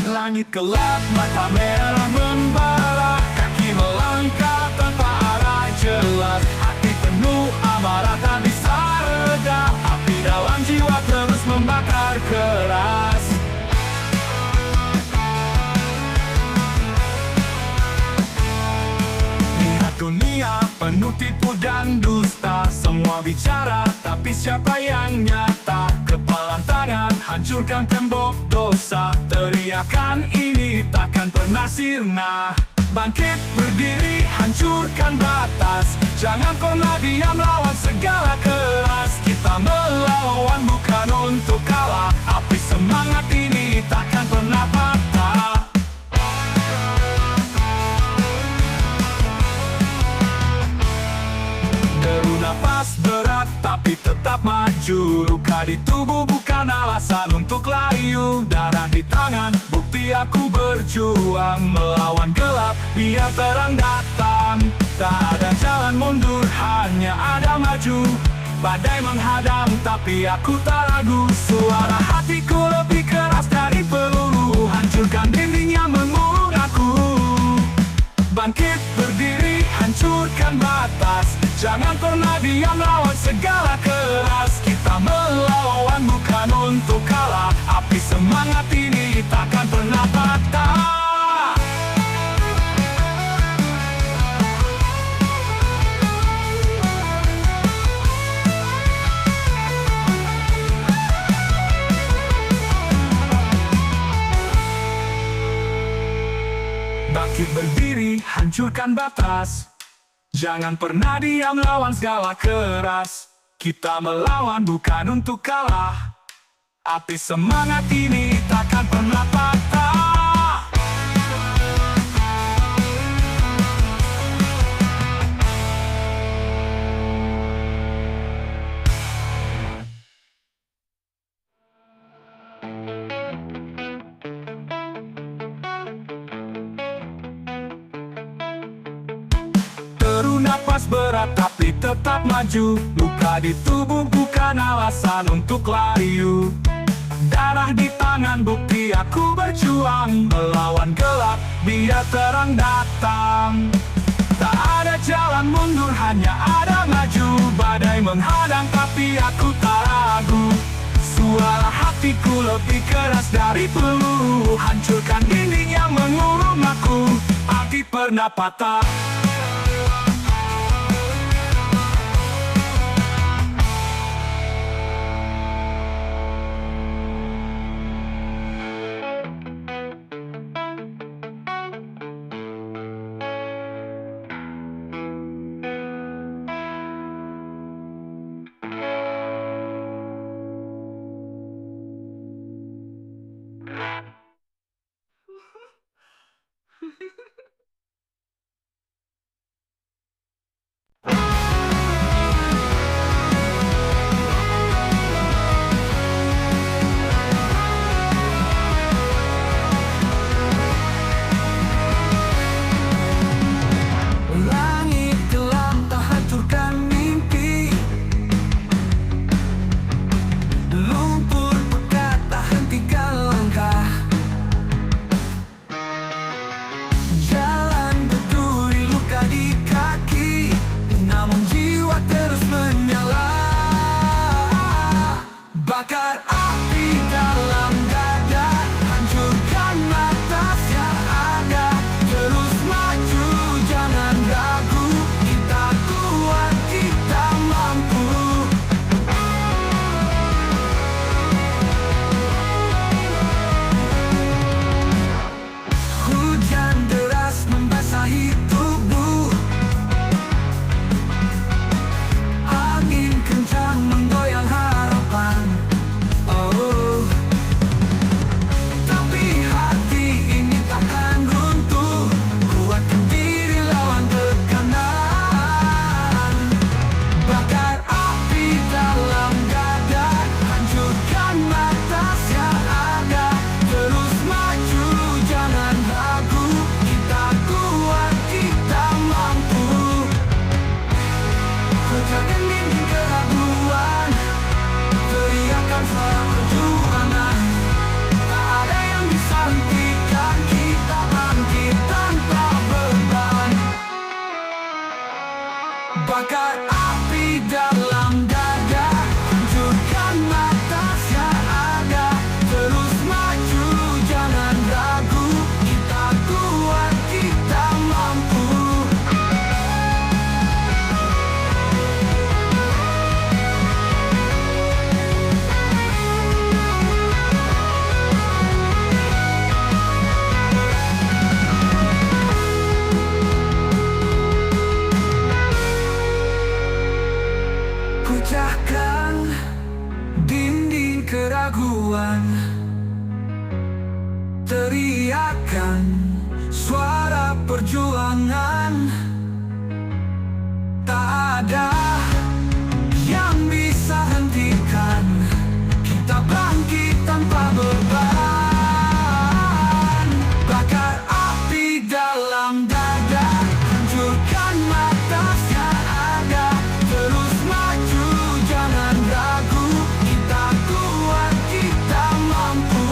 Langit gelap, mata merah membara, kaki melangkah tanpa arah jelas. Hati penuh amarah tak bisa reda, api dalam jiwa terus membakar keras. Lihat dunia penuh tipu dan dusta, semua bicara tapi siapa yang nyata? Kepalan tangan hancurkan tembok dosa, teriakan ini takkan pernah sirna. Bangkit berdiri hancurkan batas, jangan pernah diam lawan segala keras. Kita melawan bukan untuk kalah, api semangat ini takkan pernah patah. Deru nafas berat tapi tetap maju, luka di tubuh bukan alasan untuk layu. Darah di tangan bukti aku berjuang, melawan gelap biar terang datang. Tak ada jalan mundur, hanya ada maju. Badai menghadang tapi aku tak ragu, suara hatiku lebih keras dari peluru, hancurkan dinding yang mengurung aku. Bangkit berdiri hancurkan batas, jangan pernah diam lawan segala keras. Kita melawan bukan untuk kalah, api semangat ini takkan pernah patah. Bangkit berdiri hancurkan batas, jangan pernah diam lawan segala keras. Kita melawan bukan untuk kalah, api semangat ini takkan pernah patah. Deru nafas berat tapi tetap maju, luka di tubuh bukan alasan untuk layu. Darah di tangan bukti aku berjuang, melawan gelap biar terang datang. Tak ada jalan mundur, hanya ada maju. Badai menghadang tapi aku tak ragu, suara hatiku lebih keras dari peluru, hancurkan dinding yang mengurung aku. Api pernah patah. Langit gelap tak hancurkan mimpi, lumpur pekat tak hentikan langkah. Jalan berduri luka di kaki, namun jiwa terus menyala. Bakar api dalam dada, hancurkan batas yang ada. Terus maju, jangan ragu, kita kuat, kita mampu. Hujan deras membasahi tubuh, angin kencang menggoyang harapan. keraguan, teriakan suara perjuangan. Tak ada yang bisa hentikan kita bangkit tanpa beban. Bakar api dalam dada, hancurkan batas yang ada. Terus maju, jangan ragu, kita kuat, kita mampu.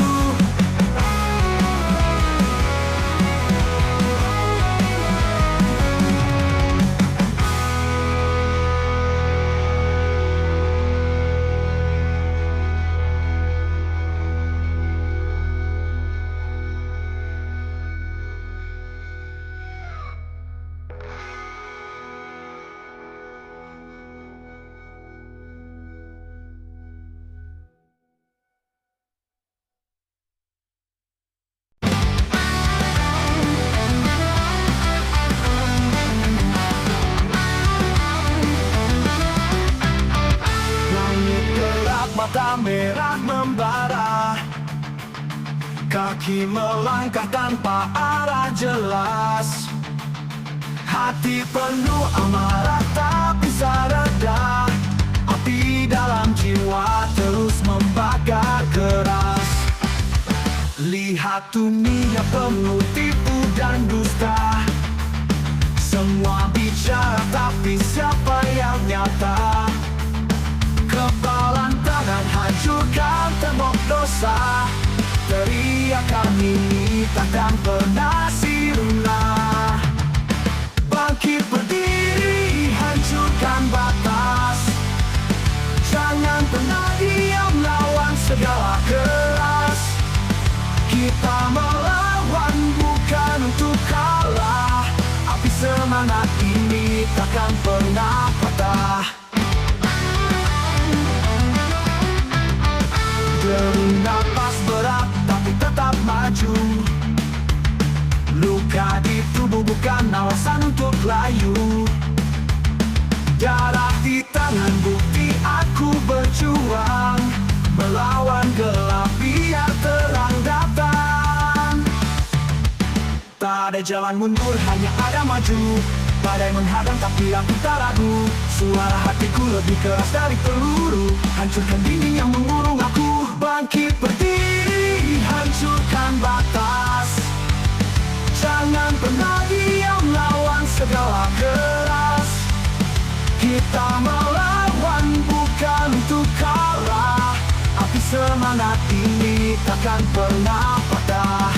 Mata merah membara, kaki melangkah tanpa arah jelas. Hati penuh amarah tak bisa reda, api dalam jiwa terus membakar keras. Lihat dunia penuh tipu dan dusta, semua bicara tapi siapa yang nyata? Kepalan tangan hancurkan tembok dosa, teriakan ini takkan pernah sirna. Bangkit berdiri, hancurkan batas, jangan pernah diam lawan segala keras. Kita melawan bukan untuk kalah, api semangat ini takkan pernah patah. Deru napas berat tapi tetap maju, luka di tubuh bukan alasan untuk layu. Darah di tangan bukti aku berjuang, melawan gelap biar terang datang. Tak ada jalan mundur, hanya ada maju. Badai menghadang tapi aku tak ragu, suara hatiku lebih keras dari peluru. Hancurkan dinding yang mengurung aku, bangkit berdiri, hancurkan batas. Jangan pernah diam lawan segala keras. Kita melawan bukan untuk kalah, api semangat ini takkan pernah patah.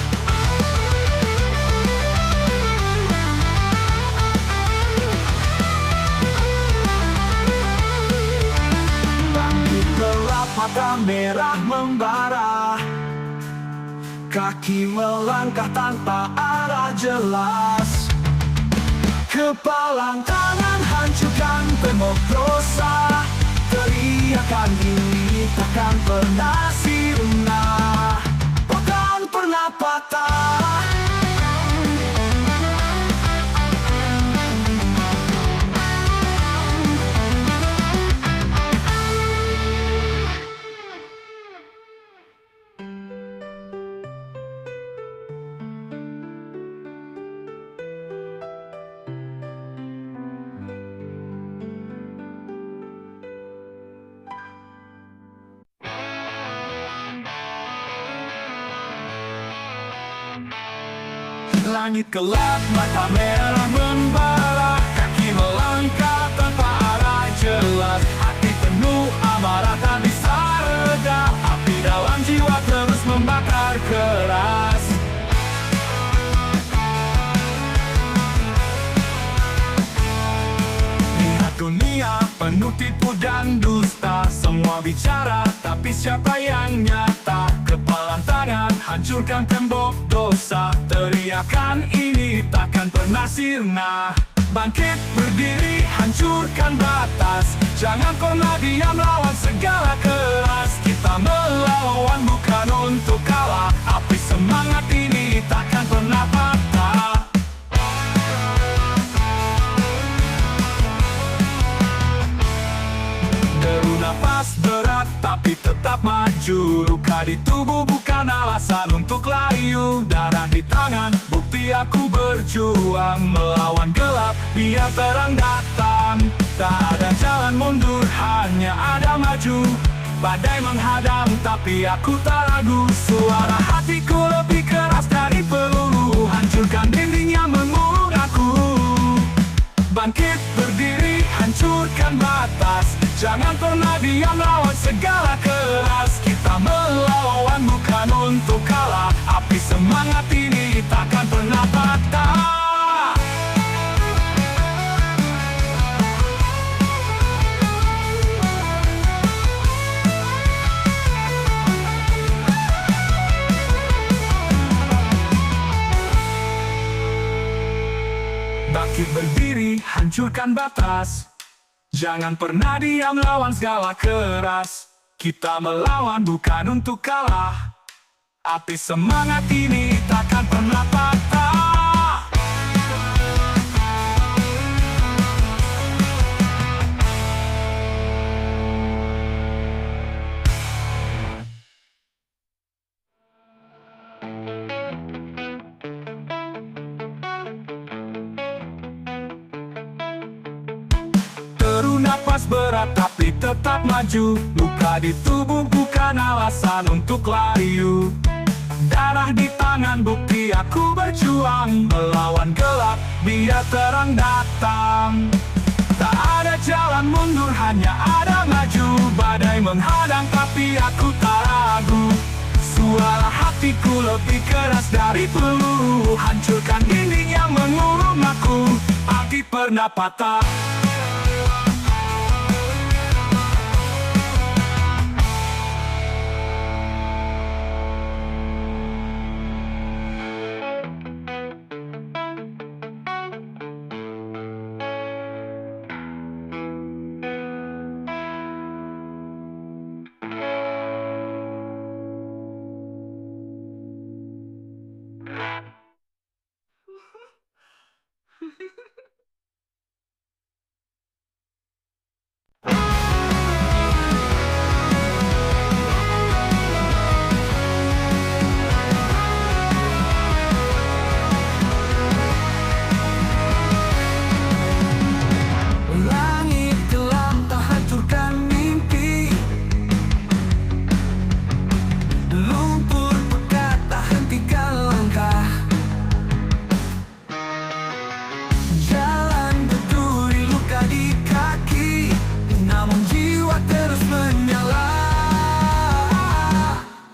Mata merah membara, kaki melangkah tanpa arah jelas. Kepalang tangan hancurkan tembok dosa, teriakan ini takkan pernah sirna, takkan pernah patah. Langit gelap, mata merah membara, kaki melangkah tanpa arah jelas. Hati penuh amarah tak bisa reda, api dalam jiwa terus membakar keras. Lihat dunia penuh tipu dan dusta, semua bicara tapi siapa yang nyata? Kepalan tangan hancurkan tembok dosa, teriakan ini takkan pernah sirna. Bangkit berdiri, hancurkan batas, jangan pernah diam lawan segala keras. Kita melawan bukan untuk kalah, api semangat ini takkan pernah patah. Deru napas berat tapi tetap maju, Luka di tubuh bukan alasan untuk layu. Darah di tangan, bukti aku berjuang melawan gelap, biar terang datang. Tak ada jalan mundur, hanya ada maju. Badai menghadang, tapi aku tak ragu. Suara hatiku lebih keras dari peluru, hancurkan dinding yang mengurung aku. Bangkit berdiri, hancurkan batas. Jangan pernah diam, lawan segala keras. Kita melawan bukan untuk kalah. Api semangat ini takkan pernah patah. Bangkit berdiri, hancurkan batas. Jangan pernah diam, lawan segala keras. Kita melawan bukan untuk kalah. Api semangat ini takkan pernah patah. Napas berat tapi tetap maju. Luka di tubuh bukan alasan untuk layu. Darah di tangan, bukti aku berjuang melawan gelap, biar terang datang. Tak ada jalan mundur, hanya ada maju. Badai menghadang tapi aku tak ragu. Suara hatiku lebih keras dari peluru, hancurkan dinding yang mengurung aku. Api pernah patah.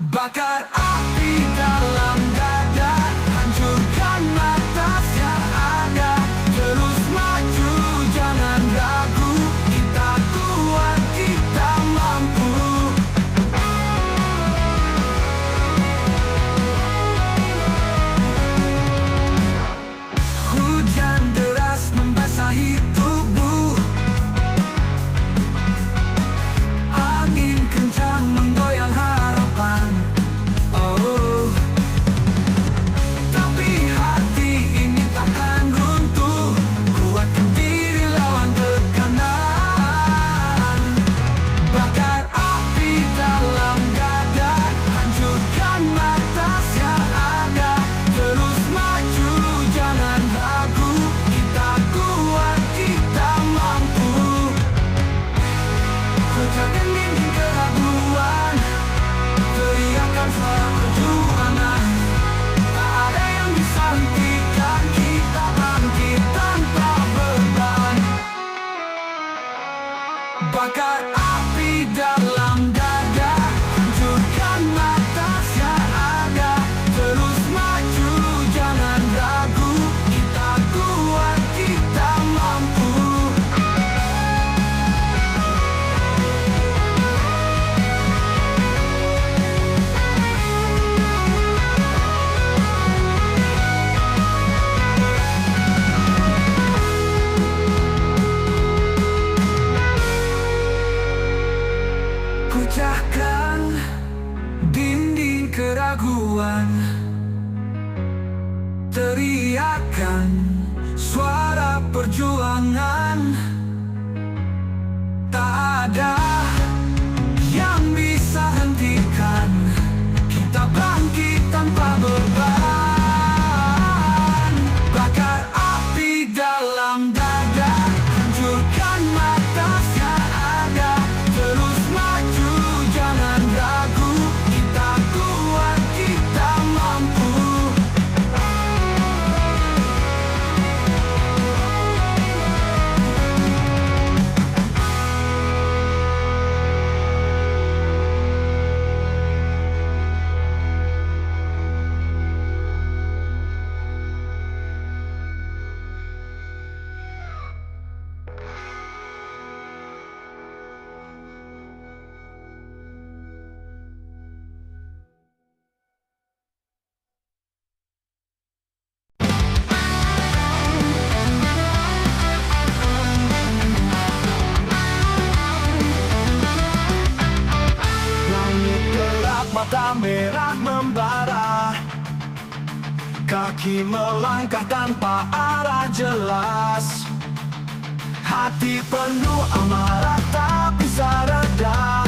Bakar api dalam dada, hancurkan batas yang ada. Terus maju, jangan ragu. Kita kuat, kita mampu. Hujan deras membasahi tubuh, angin kencang menggoyang harapan. Bakar api dalam dada, hancurkan batas yang ada. Terus maju, jangan ragu. Kita kuat, kita mampu. Pecahkan dinding keraguan, teriakan suara perjuangan. Tak ada yang bisa hentikan mata merah membara, kaki melangkah tanpa arah jelas. Hati penuh amarah tak bisa reda,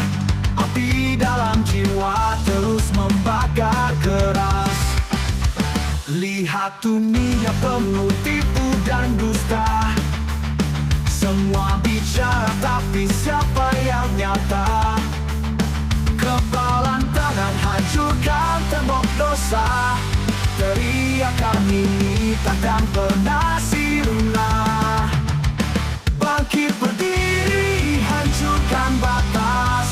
api dalam jiwa terus membakar keras. Lihat dunia penuh tipu dan dusta, semua bicara tapi siapa yang nyata? Kepalan tangan hancurkan tembok dosa, teriakan ini takkan pernah sirna. Bangkit berdiri, hancurkan batas,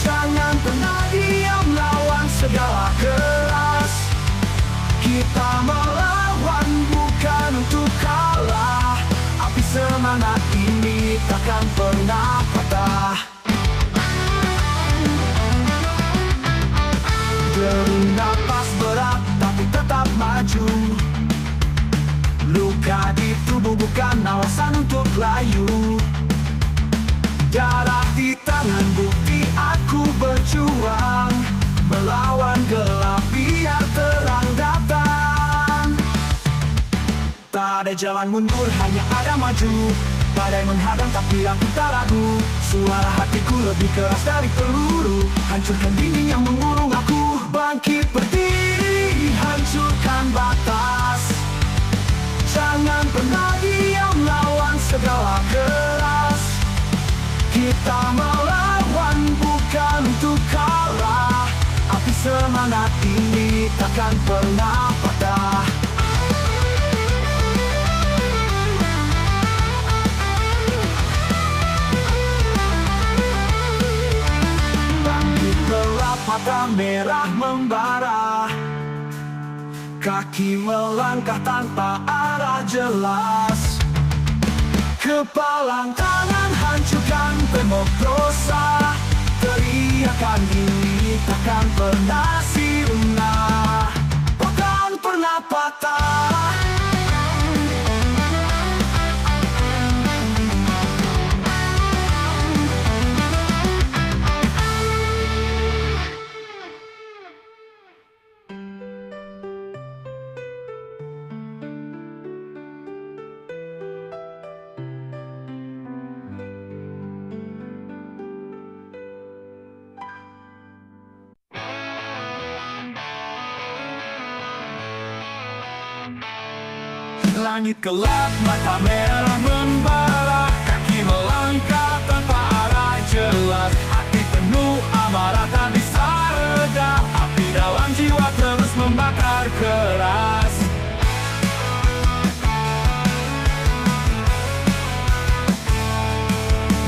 jangan pernah diam lawan segala keras. Kita melawan bukan untuk kalah, api semangat ini takkan pernah patah. Deru napas berat tapi tetap maju, luka di tubuh bukan alasan untuk layu. Darah di tangan bukti aku berjuang, melawan gelap biar terang datang. Tak ada jalan mundur, hanya ada maju. Badai menghadang tapi aku tak ragu, suara hatiku lebih keras dari peluru. Hancurkan dinding yang mengurung aku, bangkit berdiri, hancurkan batas. Jangan pernah diam lawan segala keras. Kita melawan bukan untuk kalah, api semangat ini takkan pernah patah. Bangkit gelap, mata merah membara, kaki melangkah tanpa arah jelas. Kepalang tangan hancurkan tembok dosa, teriakan ini takkan pernah sirna, takkan pernah patah. Langit gelap, mata merah membara, kaki melangkah tanpa arah jelas. Hati penuh amarah tak bisa reda, api dalam jiwa terus membakar keras.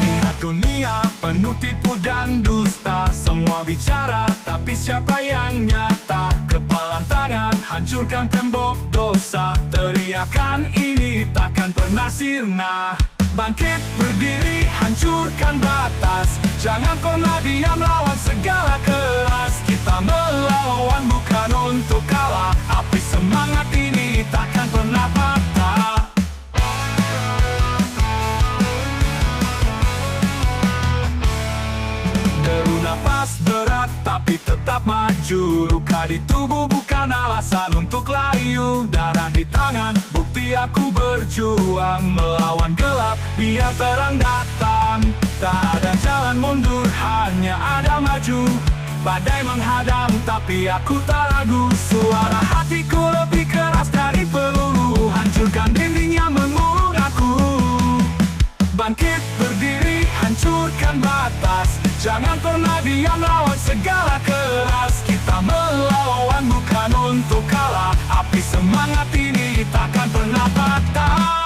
Lihat dunia penuh tipu dan dusta, semua bicara tapi siapa yang nyata? Kepalan tangan hancurkan tembok dosa, teriakan ini takkan pernah sirna. Bangkit berdiri, hancurkan batas, jangan pernah diam lawan segala keras. Kita melawan bukan untuk kalah, api semangat ini takkan pernah patah. Deru napas berat tapi tetap maju, luka di tubuh bukan alasan untuk layu. Darah di tangan bukti aku berjuang, melawan gelap biar terang datang. Tak ada jalan mundur, hanya ada maju. Badai menghadang tapi aku tak ragu, suara hatiku lebih keras dari peluru. Hancurkan dinding yang mengurung aku, bangkit berdiri, hancurkan batas, jangan pernah diam lawan segala keras. Kita melawan bukan untuk kalah, api semangat ini takkan pernah patah.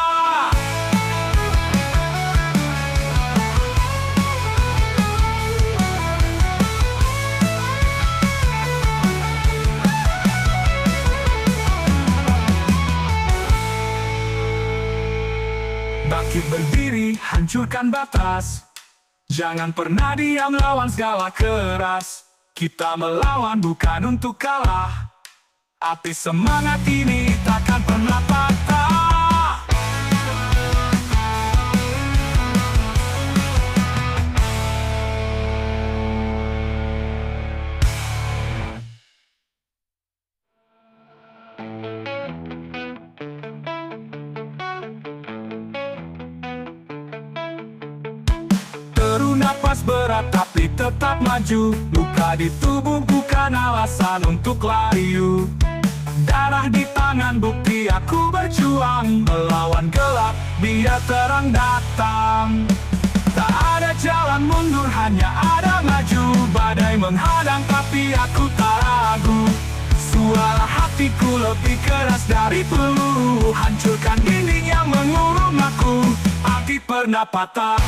Bangkit berdiri, hancurkan batas, jangan pernah diam lawan segala keras. Kita melawan bukan untuk kalah, api semangat ini takkan pernah patah. Nafas berat tapi tetap maju. Luka di tubuh bukan alasan untuk layu. Darah di tangan bukti aku berjuang. Melawan gelap biar terang datang. Tak ada jalan mundur, hanya ada maju. Badai menghadang tapi aku tak ragu. Suara hatiku lebih keras dari peluru. Hancurkan dinding yang mengurung aku. Hati pernah patah.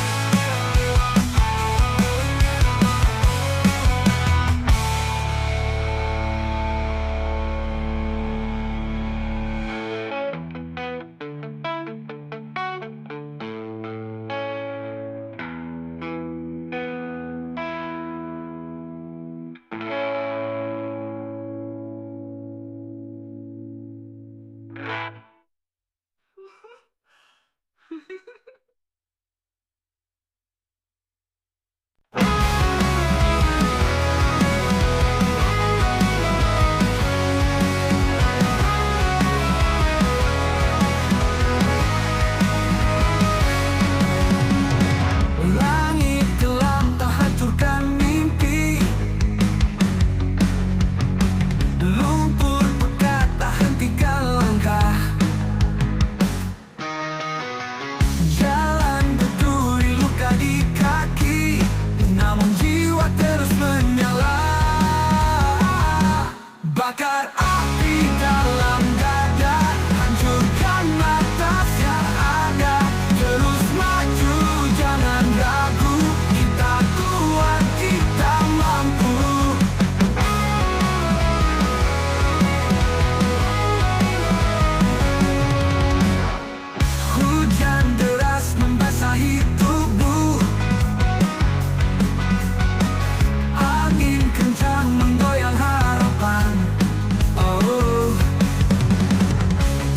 Langit gelap tak hancurkan mimpi. Lumpur pekat tak hentikan langkah. Jalan berduri luka di kaki, namun jiwa terus menyala. Bakar api dalam dada, hancurkan batas yang ada. Terus maju, jangan ragu. Kita kuat, kita mampu. Hujan deras membasahi tubuh. Angin kencang menggoyang harapan. Oh,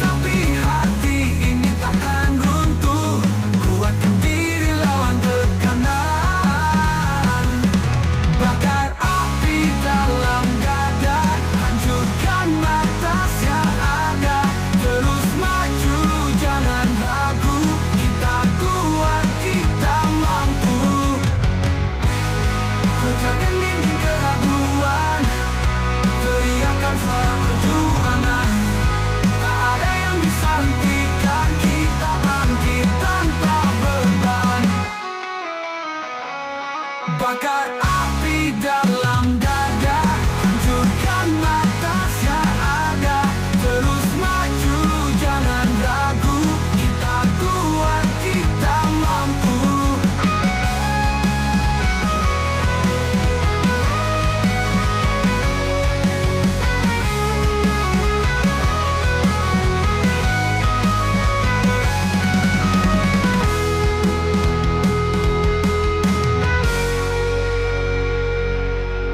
tapi hati ini takkan runtuh. Kuatkan diri lawan tekanan. Bakar api dalam dada, hancurkan batas yang ada. Terus maju, jangan ragu. Kita kuat, kita mampu. Pecahkan dinding keraguan. Teriakan suara perjuangan. Tak ada yang bisa hentikan kita bangkit tanpa beban. Bakar api dalam dada, hancurkan batas yang ada. Terus maju, jangan ragu. Kita kuat, kita mampu.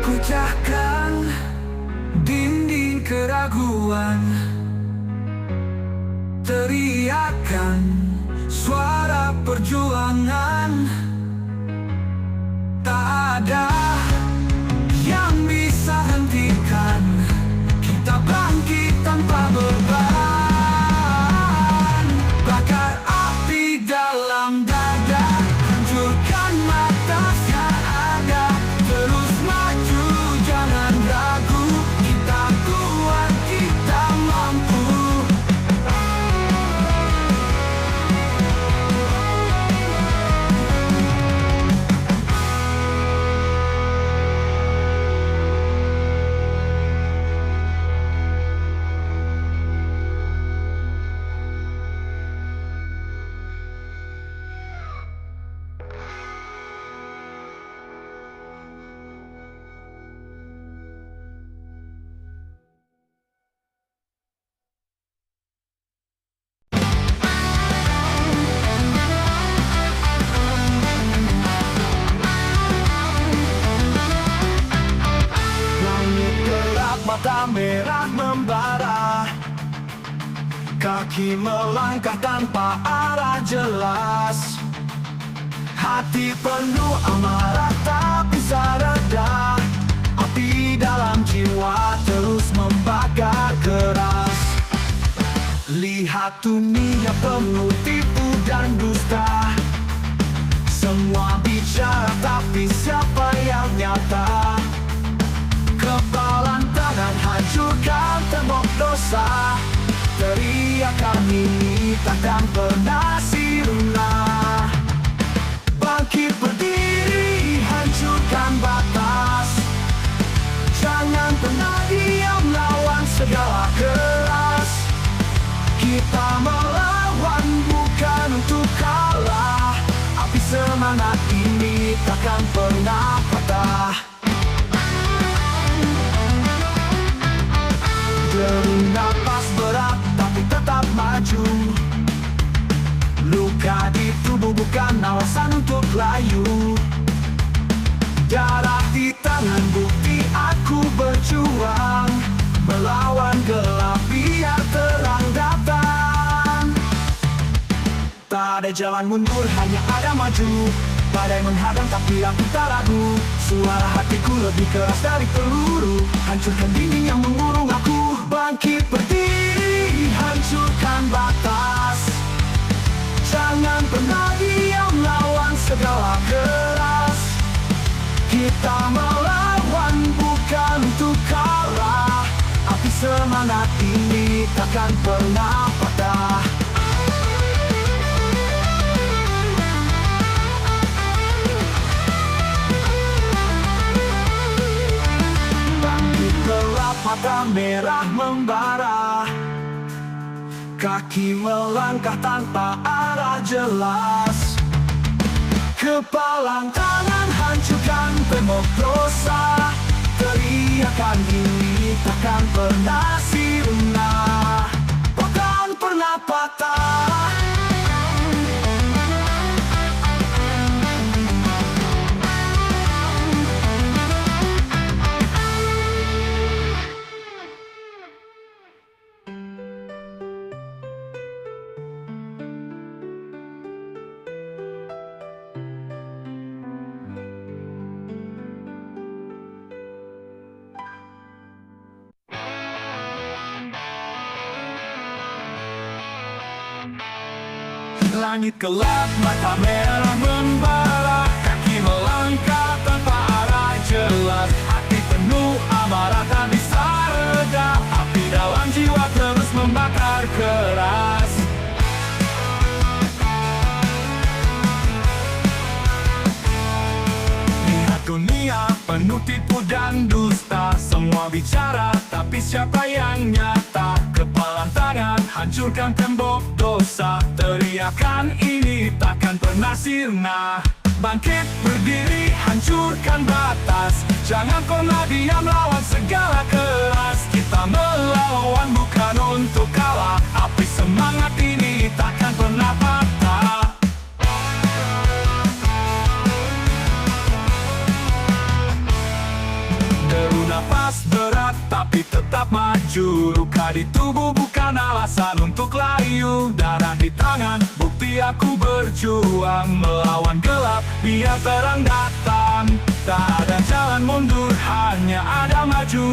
Pecahkan dinding keraguan. Teriakan suara perjuangan. Tak ada yang bisa hentikan kita bangkit tanpa beban. Bakar api dalam dada, hancurkan batas yang ada. Terus maju, jangan ragu. Kita kuat, kita mampu. Langit gelap, mata merah membara. Kaki melangkah tanpa arah jelas. Hati penuh amarah tak bisa reda. Api dalam jiwa terus membakar keras. Lihat dunia penuh tipu dan dusta. Semua bicara tapi dosa. Teriakan ini takkan pernah sirna. Bangkit berdiri, hancurkan batas. Jangan pernah diam, lawan segala keras. Kita melawan bukan untuk kalah. Api semangat ini takkan pernah patah. Deru napas berat tapi tetap maju. Luka di tubuh bukan alasan untuk layu. Darah di tangan bukti aku berjuang. Melawan gelap biar terang datang. Tak ada jalan mundur, hanya ada maju. Badai menghadang tapi aku tak ragu. Suara hatiku lebih keras dari peluru. Hancurkan dinding yang mengurung aku. Bangkit berdiri, hancurkan batas. Jangan pernah diam, lawan segala keras. Kita melawan bukan untuk kalah. Api semangat ini takkan pernah patah. Bangkit gelap, mata merah membara. Kaki melangkah tanpa arah jelas. Kepalang tangan hancurkan tembok dosa. Teriakan ini takkan pernah sirna. Takkan pernah patah. Langit gelap, mata merah membara. Kaki melangkah tanpa arah jelas. Hati penuh amarah tak bisa reda. Api dalam jiwa terus membakar keras. Lihat dunia penuh tipu dan dusta. Semua bicara tapi siapa yang nyata? Kepalan tangan hancurkan tembok dosa. Teriakan ini takkan pernah sirna. Bangkit berdiri, hancurkan batas. Jangan pernah diam, lawan segala keras. Kita melawan bukan untuk kalah. Api semangat ini takkan pernah patah. Deru napas berat tapi tetap maju. Luka di tubuh bukan alasan untuk layu. Darah di tangan bukti aku berjuang. Melawan gelap biar terang datang. Tak ada jalan mundur, hanya ada maju.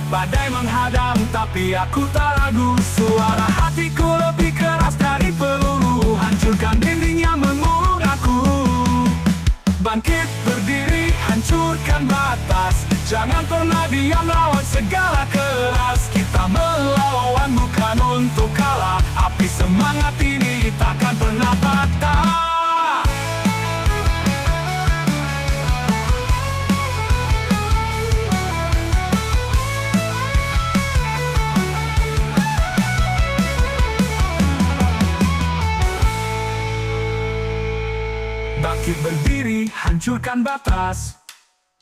Badai menghadang tapi aku tak ragu. Suara hatiku lebih keras dari peluru. Hancurkan dinding yang mengurung aku. Bangkit berdiri, hancurkan batas. Jangan pernah diam, lawan segala keras. Kita melawan bukan untuk kalah. Api semangat ini takkan pernah patah. Bangkit berdiri, hancurkan batas.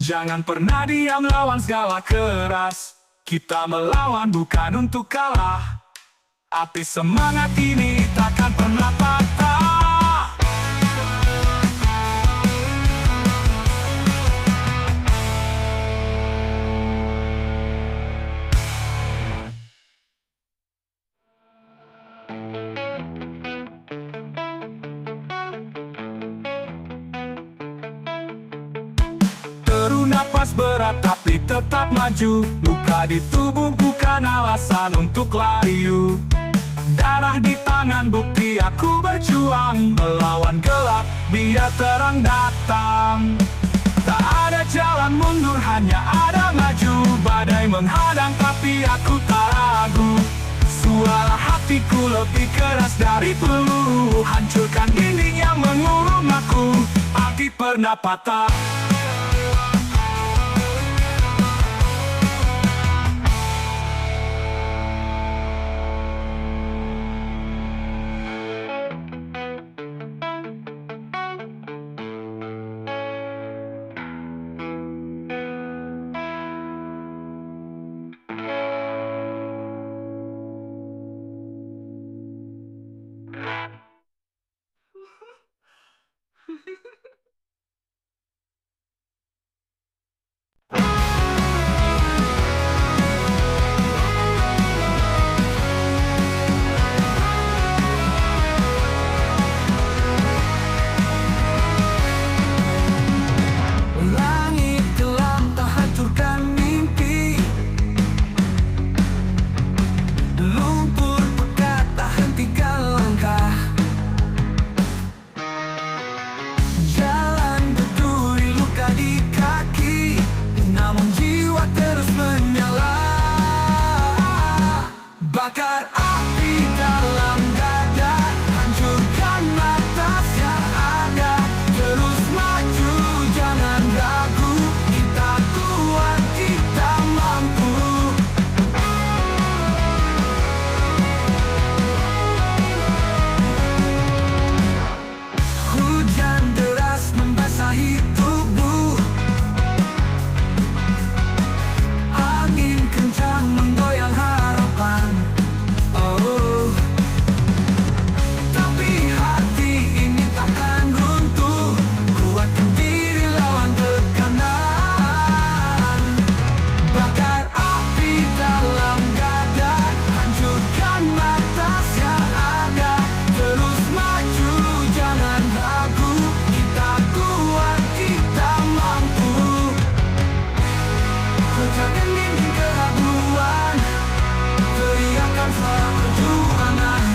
Jangan pernah diam, lawan segala keras. Kita melawan bukan untuk kalah. Api semangat ini takkan pernah patah. Deru napas berat tapi tetap maju. Luka di tubuh bukan alasan untuk layu. Darah di tangan bukti aku berjuang. Melawan gelap biar terang datang. Tak ada jalan mundur, hanya ada maju. Badai menghadang tapi aku tak ragu. Suara hatiku lebih keras dari peluru, hancurkan dinding yang mengurung aku. Hati pernah patah, langit telah tak hancurkan mimpi, lumpur pekat tak hentikan langkah. Jalan berduri luka di kaki, namun jiwa terus menyala. Bakar api dalam dada, hancurkan batas yang ada. Terus maju, jangan ragu, kita kuat, kita mampu. Hujan deras membasahi tubuh, angin kencang menggoyang harapan. Oh, tapi hati ini takkan runtuh, kuatkan diri lawan tekanan. Bakar api dalam dada, hancurkan batas yang ada. Terus maju, jangan ragu, kita kuat, kita mampu. Pecahkan dinding keraguan, teriakan suara perjuangan.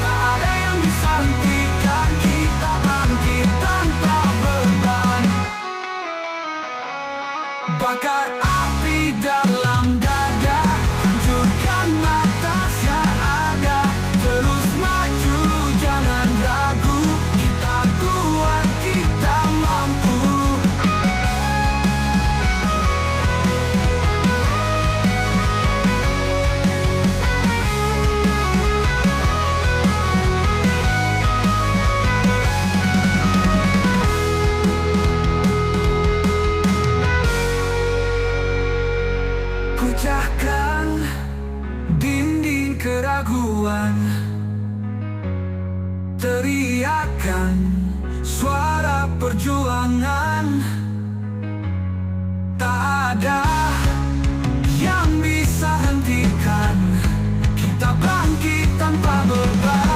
Tak ada yang bisa hentikan kita bangkit tanpa beban. Bakar api dalam dada, hancurkan batas yang ada. Terus maju, jangan ragu, kita kuat, kita mampu. Pecahkan dinding keraguan, teriakan suara perjuangan. Tak ada yang bisa hentikan kita bangkit tanpa beban.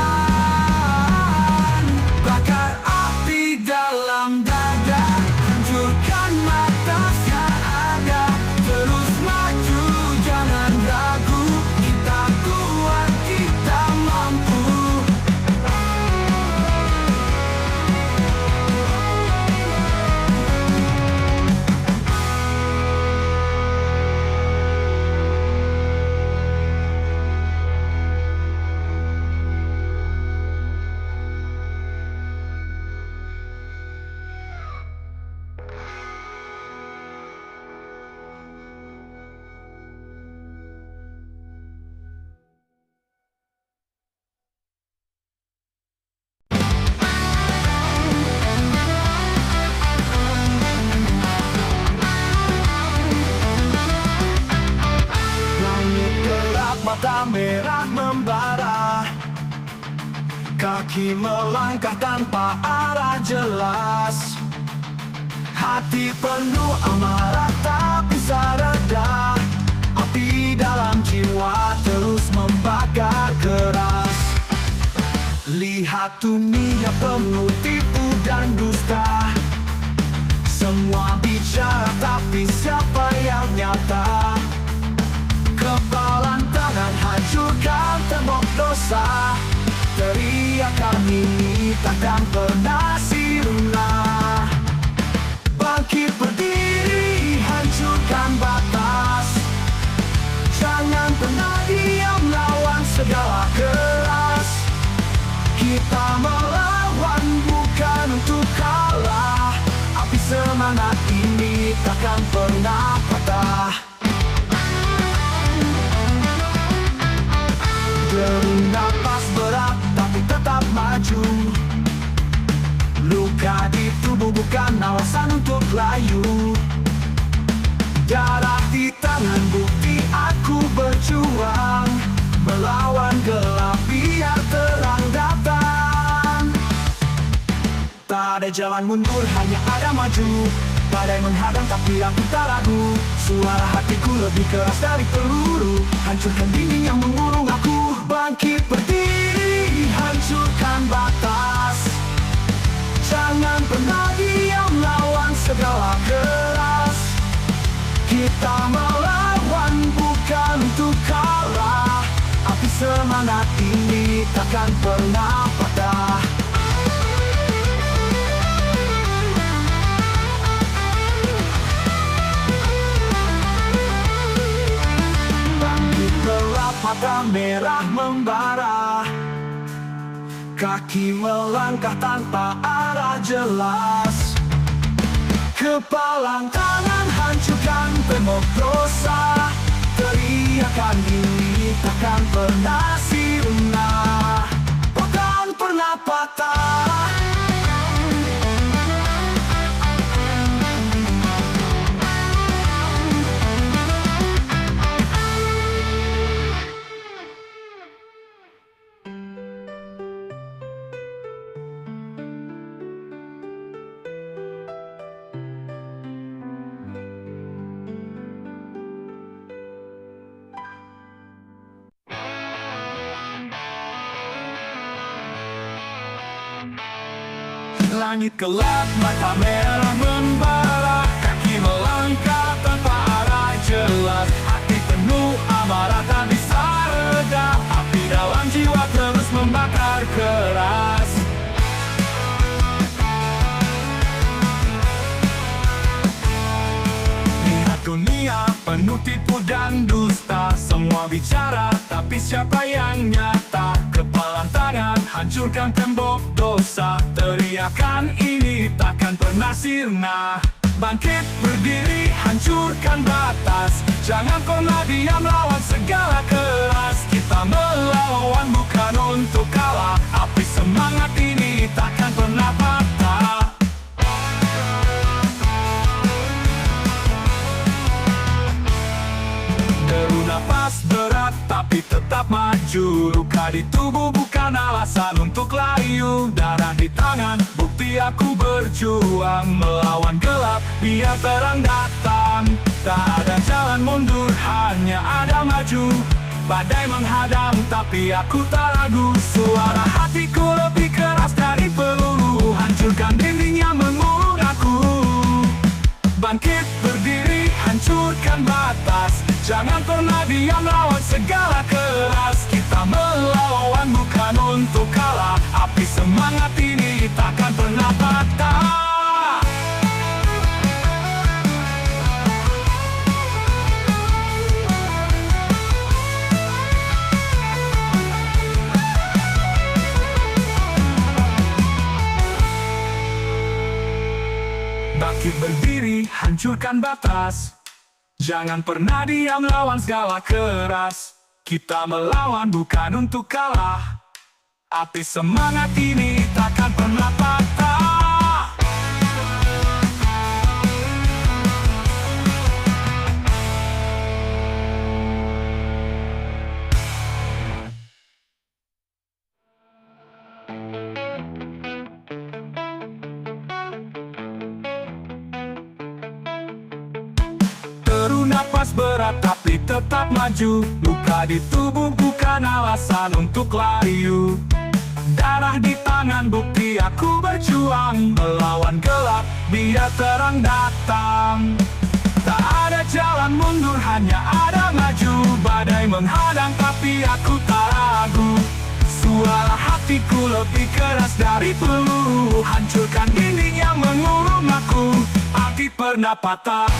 Bakar api dalam dada, hancurkan batas yang ada. Terus maju, jangan ragu, kita kuat, kita mampu. Langit gelap, mata merah membara, kaki melangkah tanpa arah jelas. Hati penuh amarah tak bisa reda, api dalam jiwa terus membakar keras. Lihat dunia penuh tipu dan dusta, semua bicara tapi siapa yang nyata? Kepalan tangan hancurkan tembok dosa, teriakan ini takkan pernah sirna. Bangkit berdiri, hancurkan batas, jangan pernah diam lawan melawan bukan untuk kalah. Api semangat ini takkan pernah patah. Deru napas berat tapi tetap maju. Luka di tubuh bukan alasan untuk layu. Darah di tangan bukti aku berjuang, melawan gelap biar terang datang. Tak ada jalan mundur, hanya ada maju. Badai menghadang tapi aku tak ragu. Suara hatiku lebih keras dari peluru. Hancurkan dinding yang mengurung aku. Bangkit berdiri, hancurkan batas. Jangan pernah diam, lawan segala keras. Kita melawan bukan untuk kalah. Api semangat ini takkan pernah patah. Bangkit gelap, mata merah membara. Kaki melangkah tanpa arah jelas. Kepalang tangan hancurkan tembok dosa. Teriakan ini takkan pernah sirna, takkan pernah patah. Langit gelap, mata merah membara. Kaki melangkah tanpa arah jelas. Hati penuh amarah tak bisa reda. Api dalam jiwa terus membakar keras. Lihat dunia penuh tipu dan dusta. Semua bicara tapi siapa yang nyata? Kepalan tangan hancurkan tembok dosa. Teriakan ini takkan pernah sirna. Bangkit berdiri, hancurkan batas. Jangan pernah diam, lawan segala keras. Kita melawan bukan untuk kalah. Api semangat ini takkan pernah patah. Deru napas berat tapi tetap maju. Luka di tubuh bukan alasan untuk layu. Darah di tangan bukti aku berjuang, melawan gelap biar terang datang. Tak ada jalan mundur, hanya ada maju. Badai menghadang tapi aku tak ragu. Suara hatiku lebih keras dari peluru. Hancurkan dinding yang mengurung aku. Bangkit berdiri, hancurkan batas. Jangan pernah diam, lawan segala keras. Kita melawan bukan untuk kalah. Api semangat ini takkan pernah patah. Bangkit berdiri, hancurkan batas. Jangan pernah diam, lawan segala keras. Kita melawan bukan untuk kalah. Api semangat ini takkan pernah patah. Deru napas berat tapi tetap maju. Luka di tubuh bukan alasan untuk layu. Darah di tangan bukti aku berjuang, melawan gelap biar terang datang. Tak ada jalan mundur, hanya ada maju. Badai menghadang tapi aku tak ragu. Suara hatiku lebih keras dari peluru. Hancurkan dinding yang mengurung aku. Api pernah patah.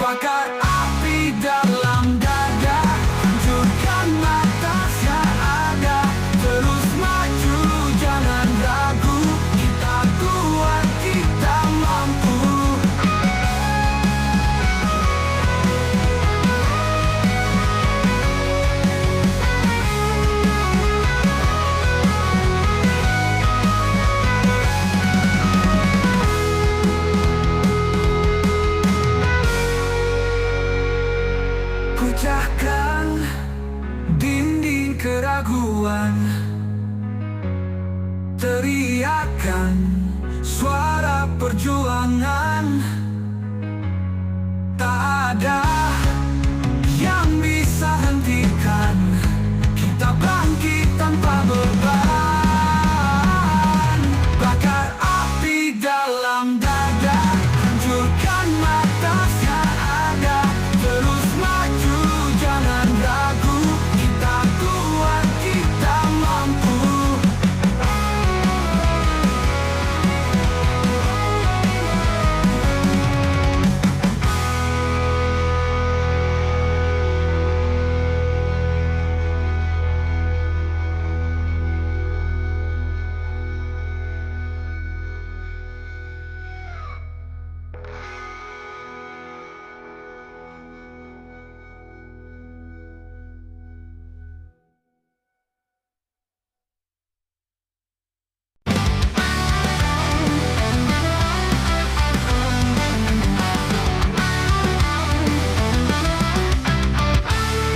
Bakar api dalam dada, hancurkan batas yang ada. Terus maju, jangan ragu. Kita kuat, kita mampu. Pecahkan dinding keraguan, teriakan suara perjuangan. Tak ada yang bisa hentikan kita bangkit tanpa beban. Bakar api dalam dada, hancurkan batas yang ada. Terus maju, jangan ragu. Kita kuat, kita mampu.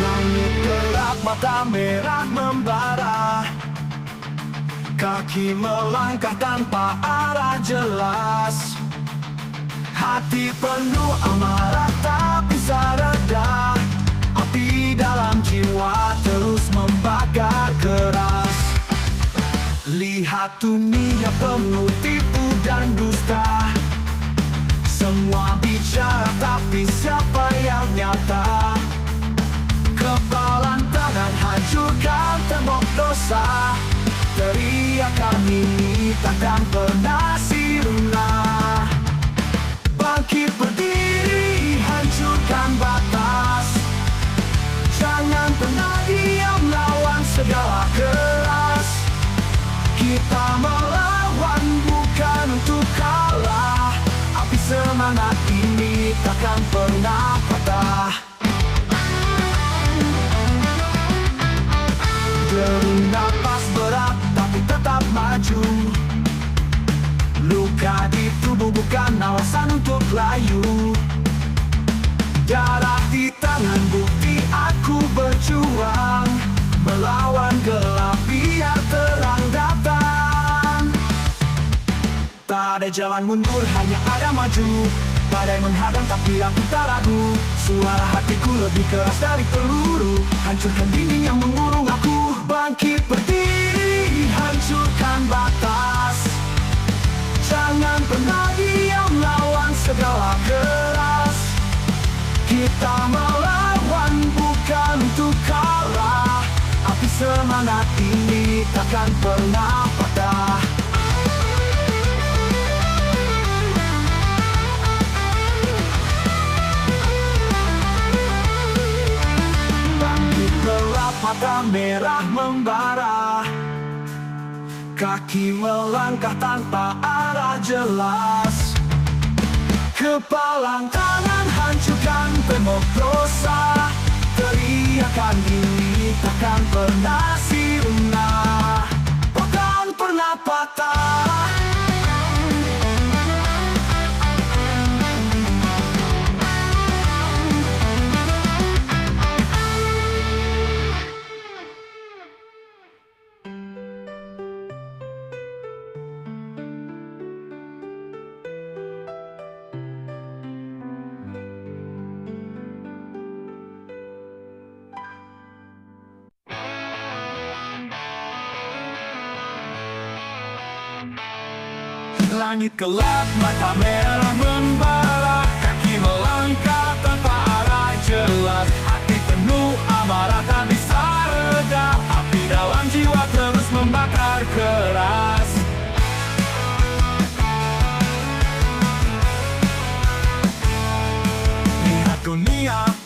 Langit gelap, mata merah membara, kaki melangkah tanpa arah jelas. Hati penuh amarah tak bisa reda, api dalam jiwa terus membakar keras. Lihat dunia penuh tipu dan dusta, semua bicara tapi siapa yang nyata? Kepalan tangan hancurkan tembok dosa, teriakan ini takkan pernah sirna. Bangkit berdiri, hancurkan batas, jangan pernah diam lawan segala keras. Kita melawan bukan untuk kalah, api semangat ini takkan pernah patah. Derung napas berat tapi tetap maju, luka di tubuh bukan alasan untuk layu. Darah di tangan bukti aku berjuang, melawan gelap biar terang datang. Tak ada jalan mundur, hanya ada maju. Badai menghadang tapi aku tak ragu, suara hatiku lebih keras dari peluru. Hancurkan dinding yang mengurung aku, bangkit berdiri, hancurkan batas. Jangan pernah diam lawan segala keras. Kita melawan bukan untuk kalah, api semangat ini takkan pernah patah. Bangkit gelap, mata merah membara, kaki melangkah tanpa arah jelas. Kepalang tangan hancurkan tembok dosa, teriakan ini takkan pernah sirna, takkan pernah patah. Langit gelap, mata merah membara, kaki melangkah tanpa arah jelas. Hati penuh amarah tak bisa reda, api dalam jiwa terus membakar keras. Lihat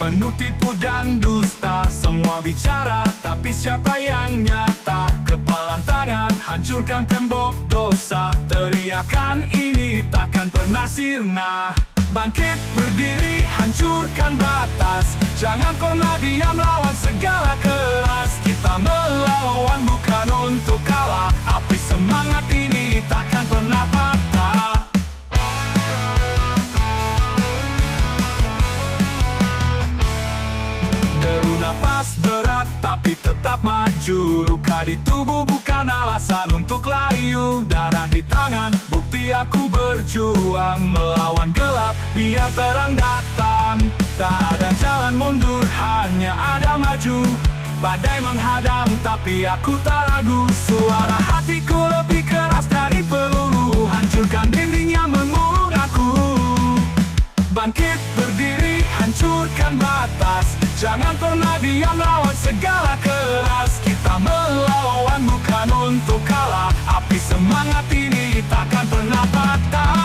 penuh tipu dan dusta. Semua bicara, tapi siapa yang nyata? Kepalan tangan, hancurkan tembok dosa. Teriakan ini takkan pernah sirna. Bangkit berdiri, hancurkan batas. Jangan pernah diam, lawan segala keras. Kita melawan bukan untuk kalah. Api semangat ini takkan pernah patah. Deru napas berat tapi tetap maju. Luka di tubuh bukan alasan untuk layu. Darah di tangan, bukti aku berjuang. Melawan gelap, biar terang datang. Tak ada jalan mundur, hanya ada maju. Badai menghadang, tapi aku tak ragu. Suara hatiku lebih keras dari peluru. Hancurkan dinding yang mengurung aku. Bangkit berdiri, hancurkan batas. Jangan pernah diam, lawan segala keras. Kita melawan bukan untuk kalah. Api semangat ini takkan pernah patah.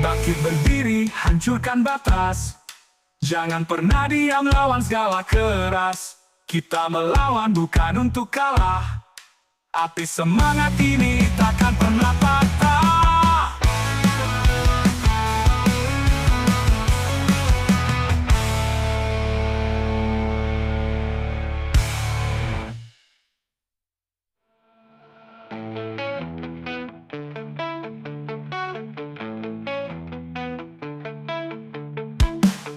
Bangkit berdiri, hancurkan batas. Jangan pernah diam, lawan segala keras. Kita melawan bukan untuk kalah. Api semangat ini takkan pernah patah.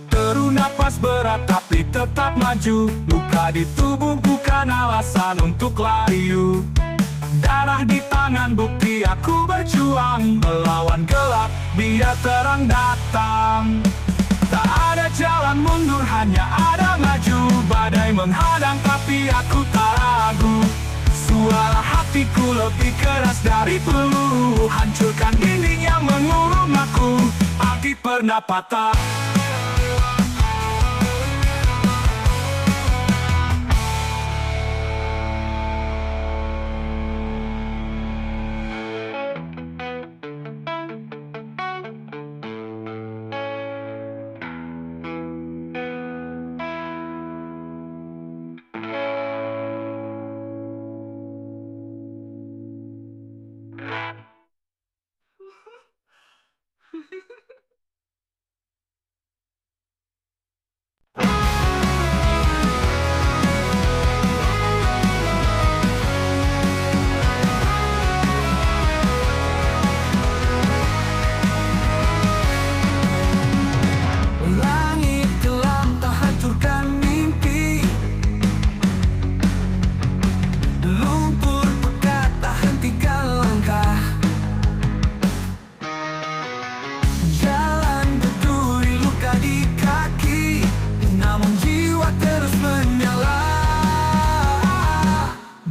Deru napas berat tapi tetap maju. Luka di tubuh bukan alasan untuk layu. Darah di tangan, bukti aku berjuang. Melawan gelap, biar terang datang. Tak ada jalan mundur, hanya ada maju. Badai menghadang tapi aku tak ragu. Suara hatiku lebih keras dari peluru. Hancurkan dinding yang mengurung aku. Api pernah patah. Langit gelap tak hancurkan mimpi. Lumpur pekat tak hentikan langkah. Jalan berduri, luka di kaki, namun jiwa terus menyala.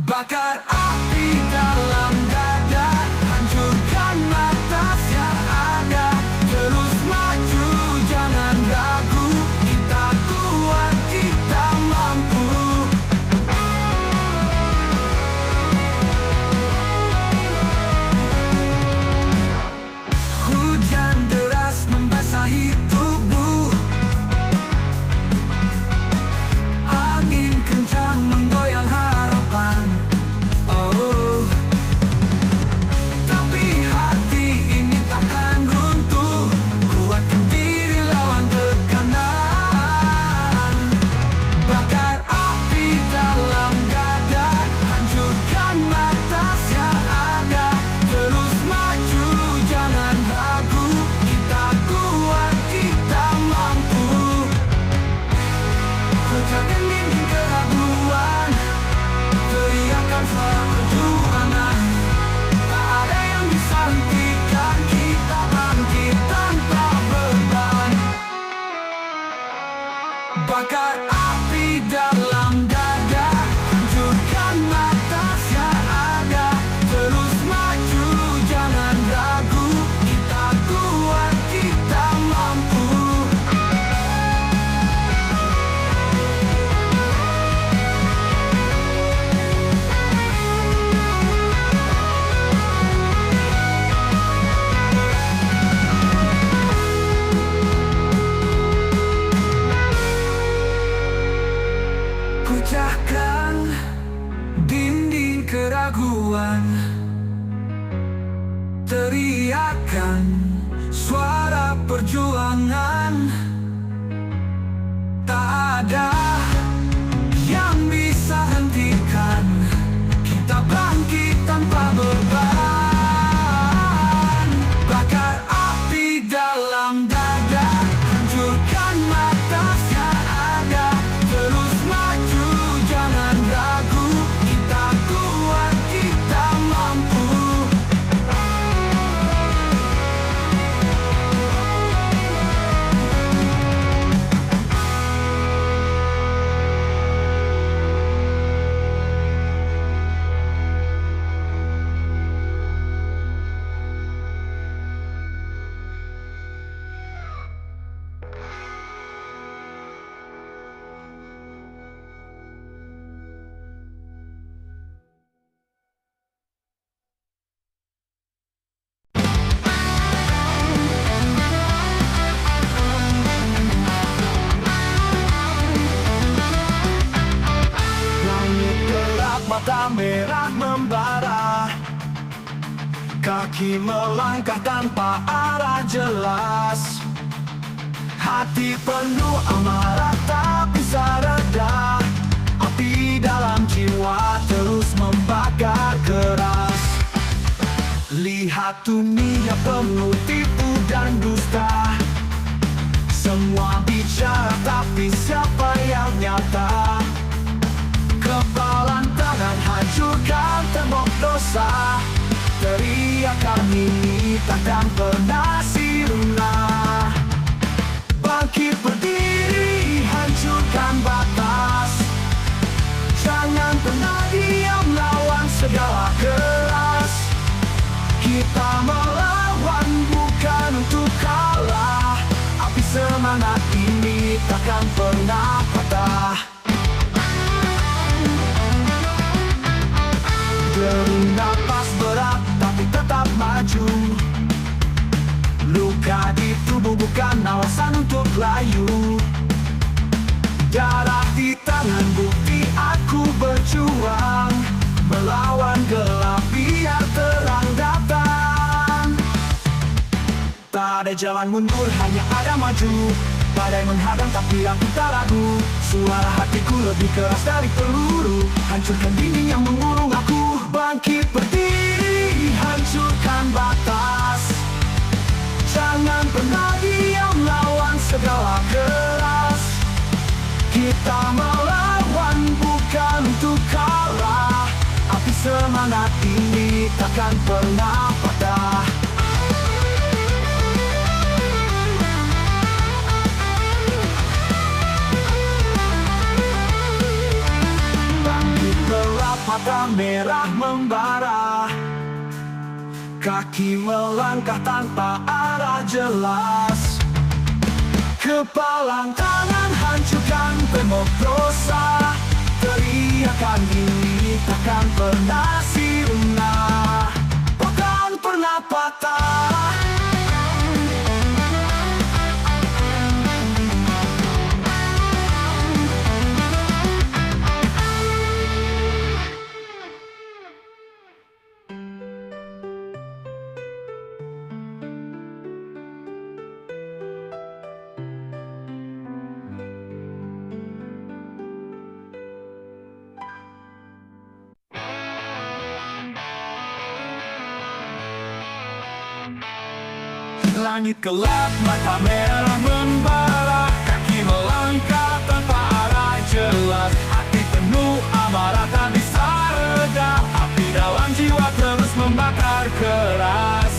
Bakar api dalam dada, hancurkan batas yang ada. Terus maju, jangan ragu. Kita kuat, kita mampu. Hujan deras membasahi tubuh. Angin kencang menggoyang harapan. Oh, tapi hati ini takkan runtuh. Kuatkan diri, lawan tekanan. Bakar api dalam dada, hancurkan batas yang ada. Terus maju, jangan ragu. Kita kuat, kita mampu. Pecahkan dinding keraguan. Teriakan suara perjuangan. Tak ada yang bisa hentikan kita bangkit tanpa beban. Bakar api dalam dada, hancurkan batas yang ada. Terus maju, jangan ragu. Kita kuat, kita mampu. tangan. Tak ada yang bisa hentikan kita bangkit tanpa beban. Bakar api dalam dada, hancurkan batas yang ada. Terus maju, jangan ragu. Kita kuat, kita mampu. Mata merah membara, kaki melangkah tanpa arah jelas. Hati penuh amarah tak bisa reda, api dalam jiwa terus membakar keras. Lihat dunia penuh tipu dan dusta, semua bicara tapi siapa yang nyata? Kepalan tangan hancurkan tembok dosa. Teriakan ini takkan pernah sirna. Bangkit berdiri, hancurkan batas. Jangan pernah diam, lawan segala keras. Kita melawan bukan untuk kalah. Api semangat ini takkan pernah patah. Beri napas berat tapi tetap maju. Luka di tubuh bukan alasan untuk layu. Darah di tangan bukti aku berjuang. Melawan gelap biar terang datang. Tak ada jalan mundur, hanya ada maju. Badai menghadang tapi aku tak ragu. Suara hatiku lebih keras dari peluru. Hancurkan dinding yang mengurung aku. Bangkit berdiri, hancurkan batas. Jangan pernah diam, lawan segala keras. Kita melawan bukan untuk kalah. Api semangat ini takkan pernah patah. Mata merah membara, kaki melangkah tanpa arah jelas. Kepalang tangan hancurkan tembok dosa. Teriakan ini takkan pernah sirna, takkan pernah patah. Langit gelap, mata merah membara, kaki melangkah tanpa arah jelas. Hati penuh amarah tak bisa reda, api dalam jiwa terus membakar keras.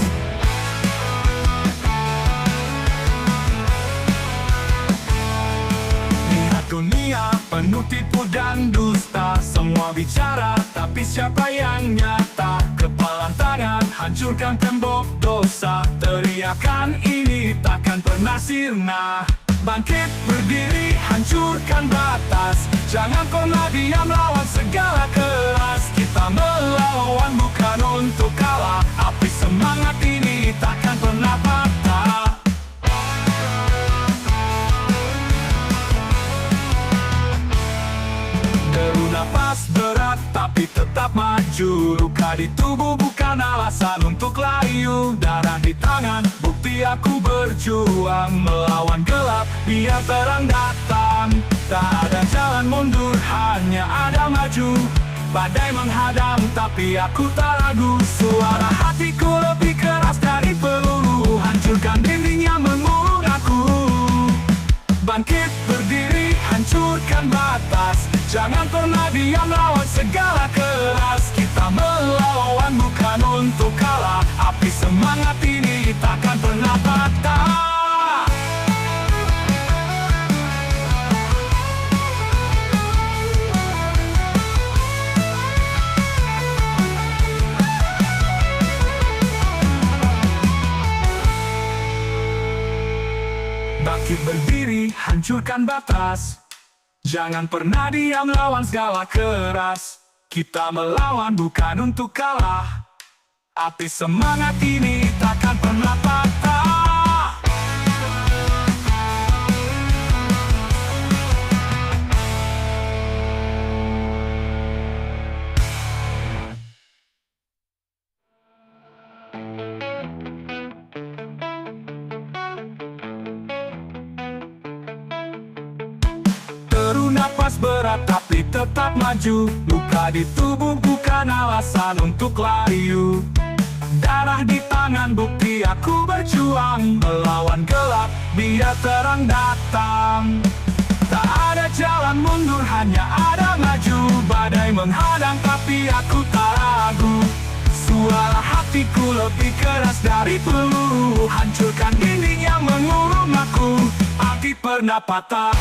Lihat dunia penuh tipu dan dusta, semua bicara tapi siapa yang nyata? Kepalan tangan hancurkan tembok dosa. Teriakan ini takkan pernah sirna. Bangkit berdiri, hancurkan batas. Jangan pernah diam, lawan segala keras. Kita melawan bukan untuk kalah. Api semangat ini takkan pernah patah. Deru napas berat tapi tapi tetap maju. Luka di tubuh bukan alasan untuk layu. Darah di tangan, bukti aku berjuang melawan gelap, biar terang datang. Tak ada jalan mundur, hanya ada maju. Badai menghadang, tapi aku tak ragu. Suara hatiku lebih keras dari peluru. Hancurkan dinding yang mengurung aku. Bangkit berdiri, hancurkan batas. Jangan pernah diam, lawan segala keras. Kita melawan bukan untuk kalah. Api semangat ini takkan pernah patah. Bangkit berdiri, hancurkan batas. Jangan pernah diam, lawan segala keras. Kita melawan bukan untuk kalah. Api semangat ini takkan pernah patah. Napas berat tapi tetap maju. Luka di tubuh bukan alasan untuk layu. Darah di tangan, bukti aku berjuang melawan gelap, biar terang datang. Tak ada jalan mundur, hanya ada maju. Badai menghadang tapi aku tak ragu. Suara hatiku lebih keras dari peluru. Hancurkan dinding yang mengurung aku. Api pernah patah.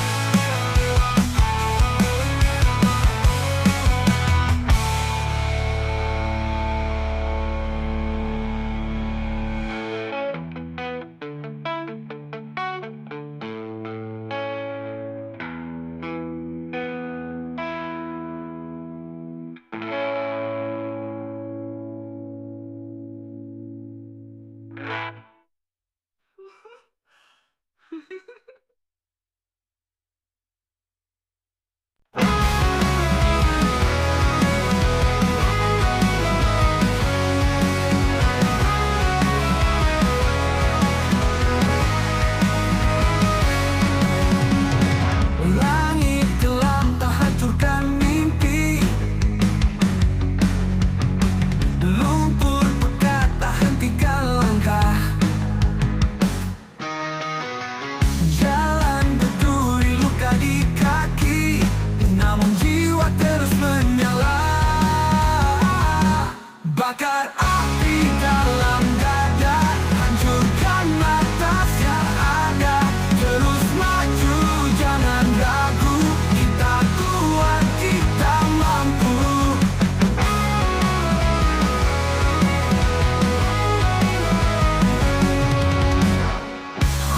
Bakar api dalam dada, hancurkan batas yang ada. Terus maju, jangan ragu. Kita kuat, kita mampu.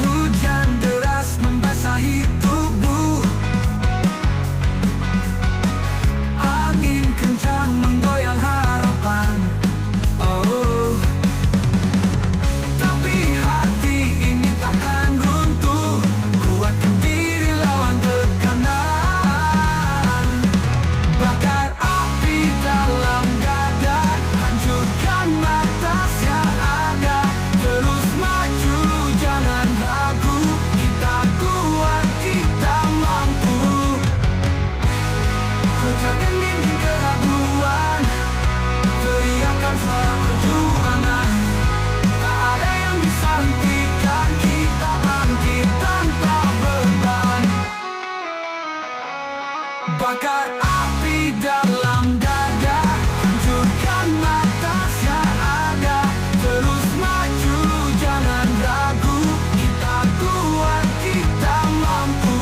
Hujan deras membasahi tubuh. Angin kencang menggoyang harapan. Bakar api dalam dada, hancurkan batas yang ada. Terus maju, jangan ragu. Kita kuat, kita mampu.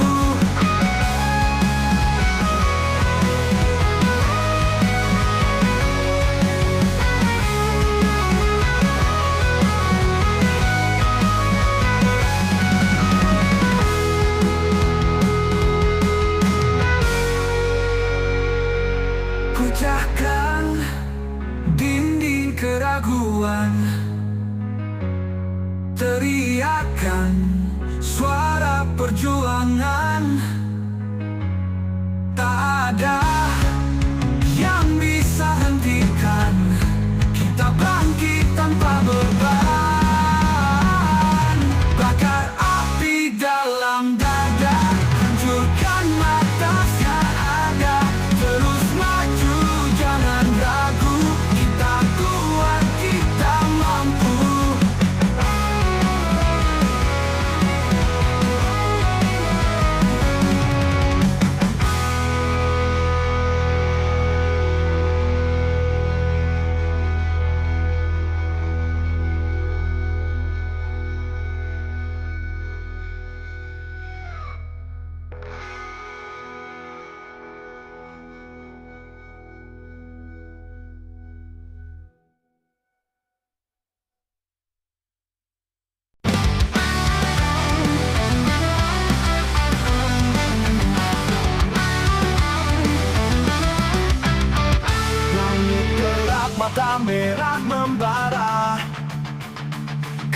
Pecahkan dinding keraguan. Teriakan suara perjuangan. Tak ada yang bisa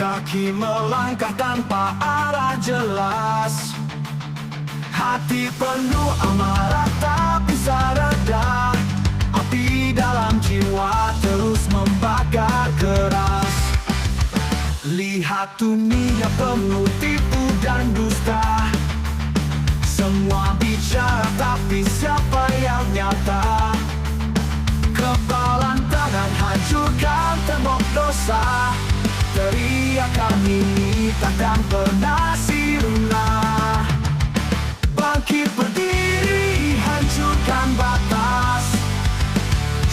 Kaki melangkah tanpa arah jelas, hati penuh amarah tak bisa reda. Api dalam jiwa terus membakar keras. Lihat dunia penuh tipu dan dusta, semua bicara tapi siapa yang nyata? Kepalan tangan hancurkan tembok dosa. Teriakan ini takkan pernah sirna. Bangkit berdiri, hancurkan batas.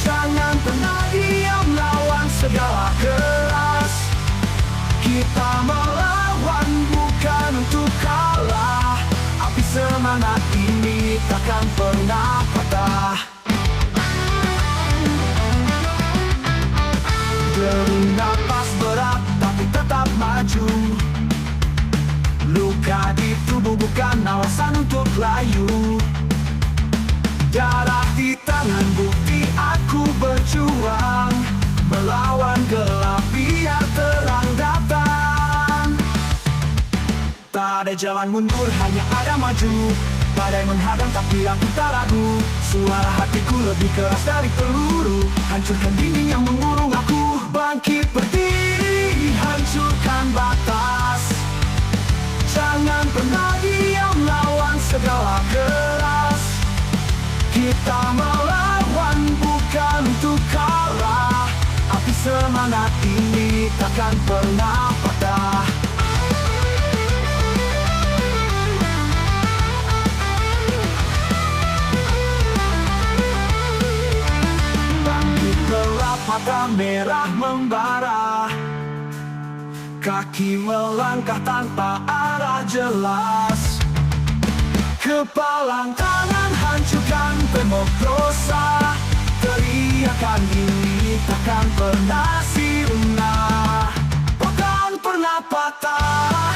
Jangan pernah diam, lawan segala keras. Kita melawan bukan untuk kalah. Api semangat ini takkan pernah patah. Deru napas berat tapi tetap maju. Luka di tubuh bukan alasan untuk layu. Darah di tangan bukti aku berjuang. Melawan gelap biar terang datang. Tak ada jalan mundur, hanya ada maju. Badai menghadang tapi aku tak ragu. Suara hatiku lebih keras dari peluru. Hancurkan dinding yang mengurung aku. Bangkit berdiri, hancurkan batas. Jangan pernah diam, lawan segala keras. Kita melawan bukan untuk kalah. Api semangat ini takkan pernah patah. Bangkit gelap, mata merah membara. Kaki melangkah tanpa arah jelas. Kepalang tangan hancurkan tembok dosa. Teriakan ini takkan pernah sirna, takkan pernah patah.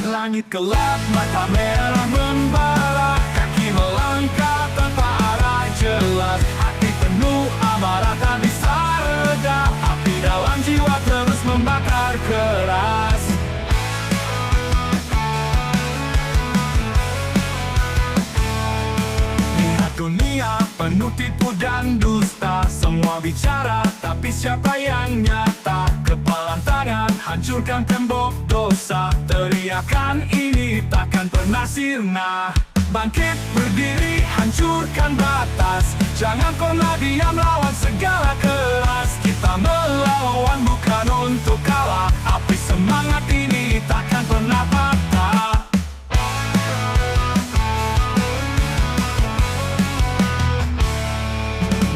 Langit gelap, mata merah membara. Kaki melangkah tanpa arah jelas. Hati penuh amarah tak bisa reda. Api dalam jiwa terus membakar keras. Lihat dunia penuh tipu dan dusta. Semua bicara tapi siapa yang nyata? Kepalan tangan hancurkan tembok dosa. Teriakan ini takkan pernah sirna. Bangkit berdiri, hancurkan batas. Jangan pernah diam, lawan segala keras. Kita melawan bukan untuk kalah. Api semangat ini takkan pernah patah.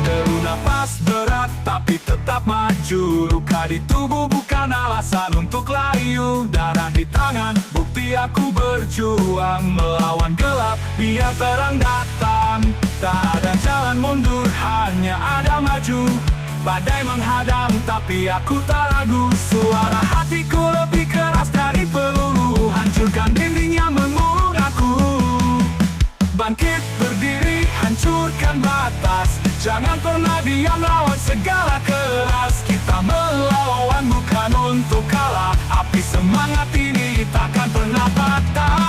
Deru napas berat tapi tetap maju. Luka di tubuh bukan alasan untuk layu. Darah di tangan bukti aku berjuang. Melawan gelap biar terang datang. Tak ada jalan mundur, hanya ada maju. Badai menghadang tapi aku tak ragu. Suara hatiku lebih keras dari peluru. Hancurkan dinding yang mengurung aku. Bangkit berdiri, hancurkan batas. Jangan pernah diam, lawan segala keras. Kita melawan bukan untuk kalah. Api semangat ini takkan pernah patah.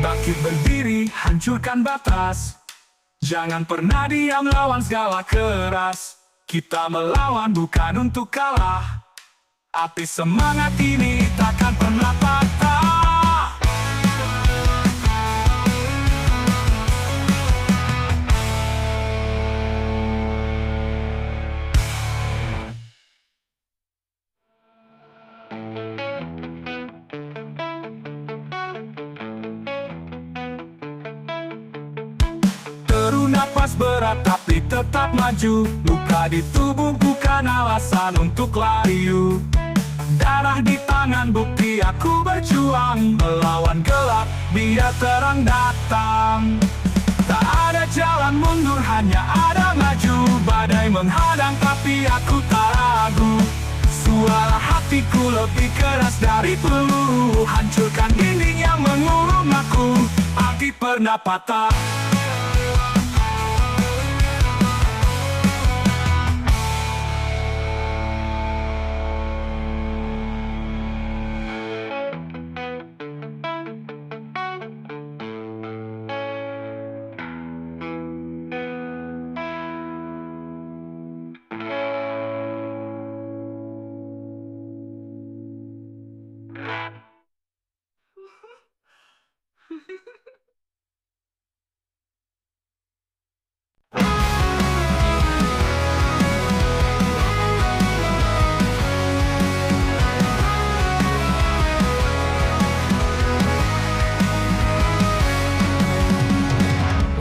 Bangkit berdiri, hancurkan batas. Jangan pernah diam, lawan segala keras. Kita melawan bukan untuk kalah. Api semangat ini takkan pernah patah. Deru napas berat tapi tetap maju. Luka di tubuh bukan alasan untuk layu. Darah di tangan bukti aku berjuang. Melawan gelap biar terang datang. Tak ada jalan mundur, hanya ada maju. Badai menghadang tapi aku tak ragu. Suara hatiku lebih keras dari peluru. Hancurkan dinding yang mengurung aku. Api pernah patah.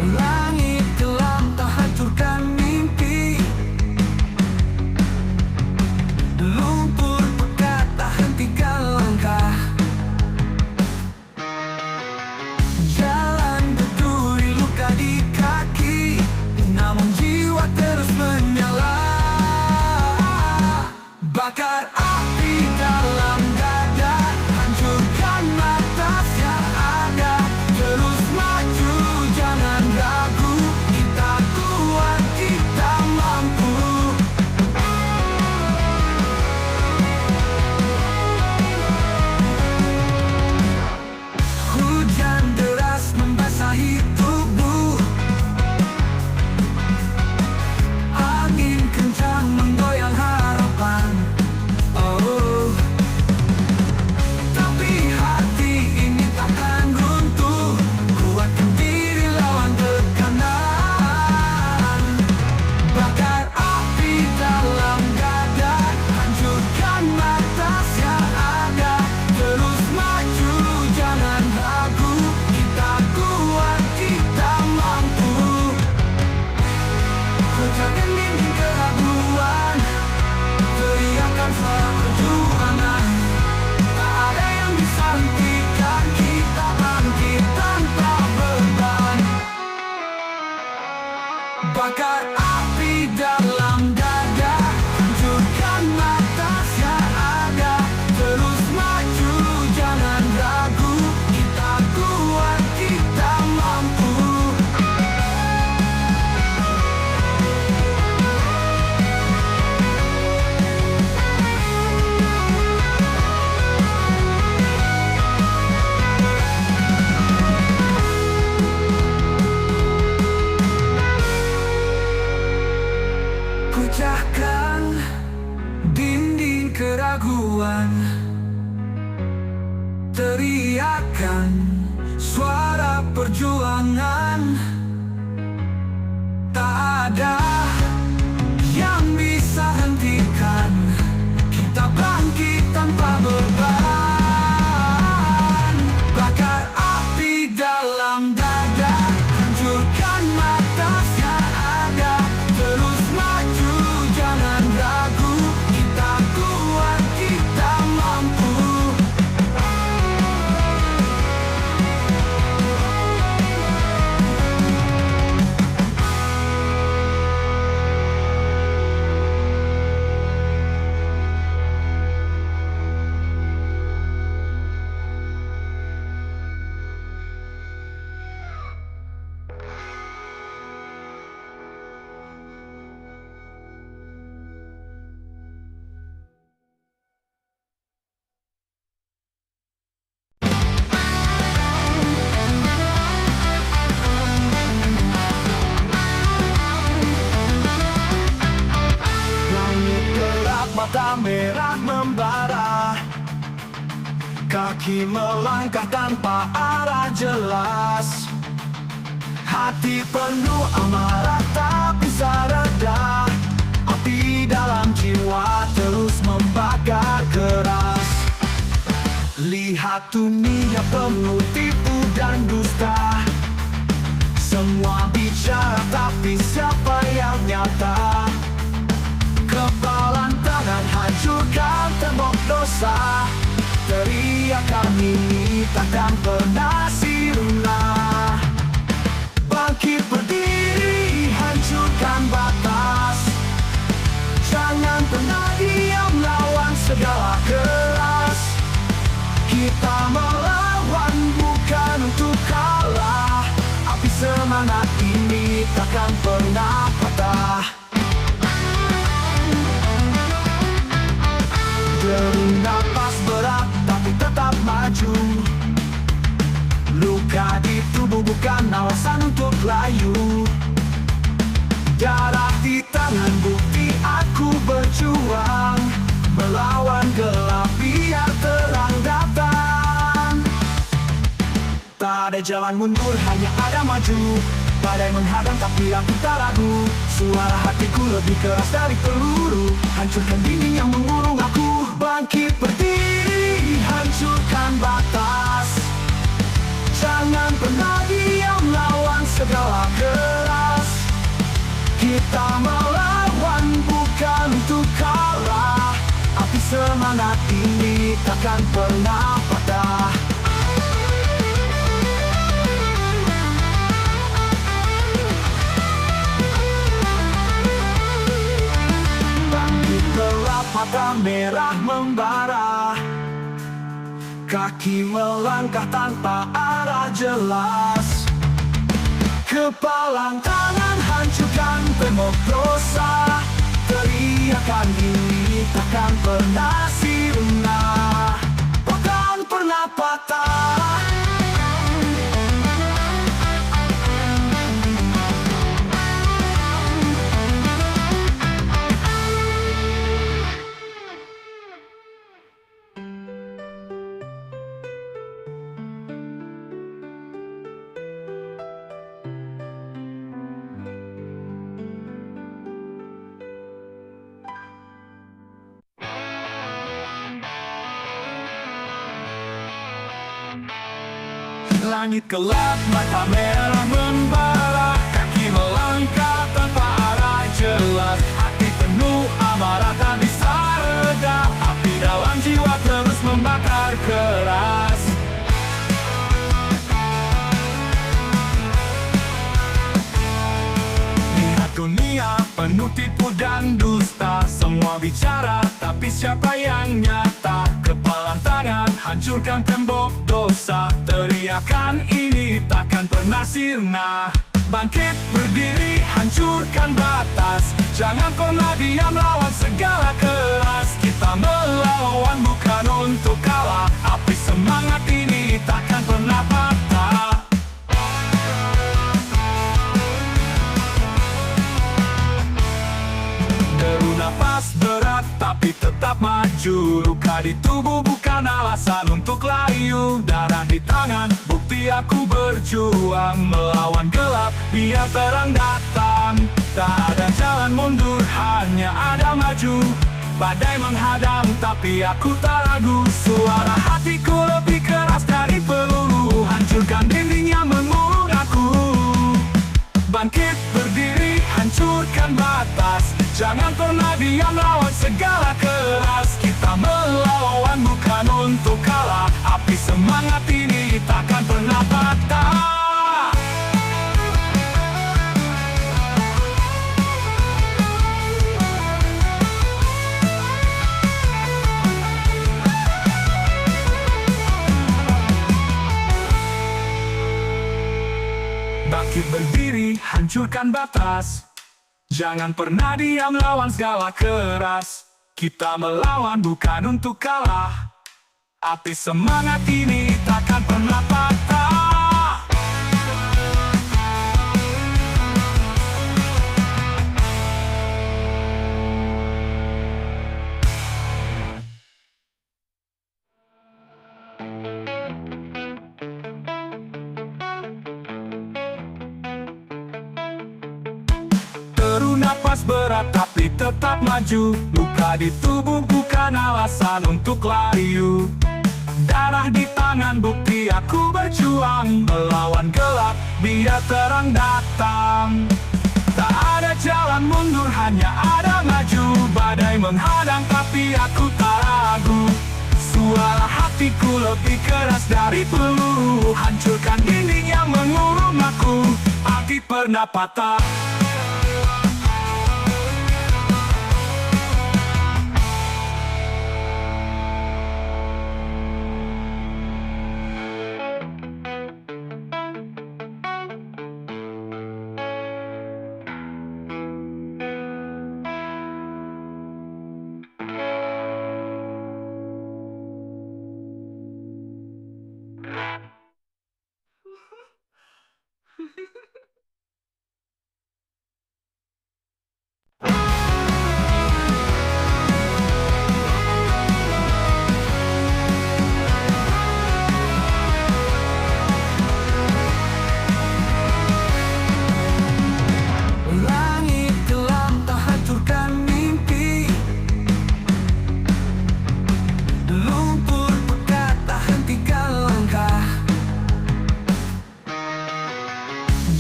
Langit gelap tak hancurkan mimpi. Lumpur pekat tak hentikan langkah. Jalan berduri luka di kaki, namun jiwa terus menyala. Bakar api dalam dada, hancurkan batas yang ada. Terus maju, jangan ragu. Kita kuat, kita mampu. Hujan deras membasahi tubuh. Angin kencang menggoyang harapan. Oh, tapi hati ini takkan runtuh. Kuatkan diri lawan tekanan. Bakar api dalam dada, hancurkan batas yang ada. Terus maju, jangan ragu. Kita kuat, kita mampu. Pecahkan dinding keraguan. Teriakan suara perjuangan. Tak ada yang bisa hentikan kita bangkit tanpa beban. Bakar api dalam dada, hancurkan batas yang ada. Terus maju, jangan ragu. Kita kuat, kita mampu. Pecahkan dinding keraguan. Teriakan suara perjuangan. Tak ada yang bisa hentikan kita bangkit tanpa beban. Bakar api dalam dada, hancurkan batas yang ada. Terus maju, jangan ragu. Kita kuat, kita mampu. Langit gelap, mata merah membara. Kaki melangkah tanpa arah jelas. Hati penuh amarah tak bisa reda. Api dalam jiwa terus membakar keras. Lihat dunia penuh tipu dan dusta. Semua bicara tapi siapa yang nyata? Kepalan tangan hancurkan tembok dosa. Teriakan ini takkan pernah sirna. Bangkit berdiri, hancurkan batas. Jangan pernah diam, lawan segala keras. Kita melawan bukan untuk kalah. Api semangat ini takkan pernah patah. Deru napas berat tapi tetap maju. Luka di tubuh bukan alasan untuk layu. Darah di tangan bukti aku berjuang. Melawan gelap biar terang datang. Tak ada jalan mundur, hanya ada maju. Badai menghadang tapi aku tak ragu. Suara hatiku lebih keras dari peluru. Hancurkan dinding yang mengurung aku. Bangkit berdiri, hancurkan batas. Jangan pernah diam, lawan segala keras. Kita melawan bukan untuk kalah. Api semangat ini takkan pernah patah. Bangkit gelap, mata merah membara. Kaki melangkah tanpa arah jelas. Kepalang tangan hancurkan tembok dosa. Teriakan ini takkan pernah sirna. Takkan pernah patah. Langit gelap, mata merah membara. Kaki melangkah tanpa arah jelas. Hati penuh amarah tak bisa reda. Api dalam jiwa terus membakar keras. Lihat dunia penuh tipu dan dusta. Semua bicara tapi siapa yang nyata? Kepalan tangan hancurkan tembok dosa. Teriakan ini takkan pernah sirna. Bangkit berdiri, hancurkan batas. Jangan pernah diam, lawan segala keras. Kita melawan bukan untuk kalah. Api semangat ini takkan pernah patah. Deru napas berat tapi tetap maju. Luka di tubuh bukan alasan untuk layu. Darah di tangan bukti aku berjuang. Melawan gelap biar terang datang. Tak ada jalan mundur, hanya ada maju. Badai menghadang tapi aku tak ragu. Suara hatiku lebih keras dari peluru. Hancurkan dinding yang mengurung aku. Bangkit berdiri, hancurkan batas. Jangan pernah diam, lawan segala keras. Kita melawan bukan untuk kalah. Api semangat ini takkan pernah patah. Bangkit berdiri, hancurkan batas. Jangan pernah diam, lawan segala keras. Kita melawan bukan untuk kalah. Api semangat ini takkan pernah patah. Deru napas berat tapi tetap maju. Luka di tubuh bukan alasan untuk layu. Darah di tangan bukti aku berjuang. Melawan gelap biar terang datang. Tak ada jalan mundur, hanya ada maju. Badai menghadang tapi aku tak ragu. Suara hatiku lebih keras dari peluru. Hancurkan dinding yang mengurung aku. Hati pernah patah. Langit gelap tak hancurkan mimpi. Lumpur pekat tak hentikan langkah.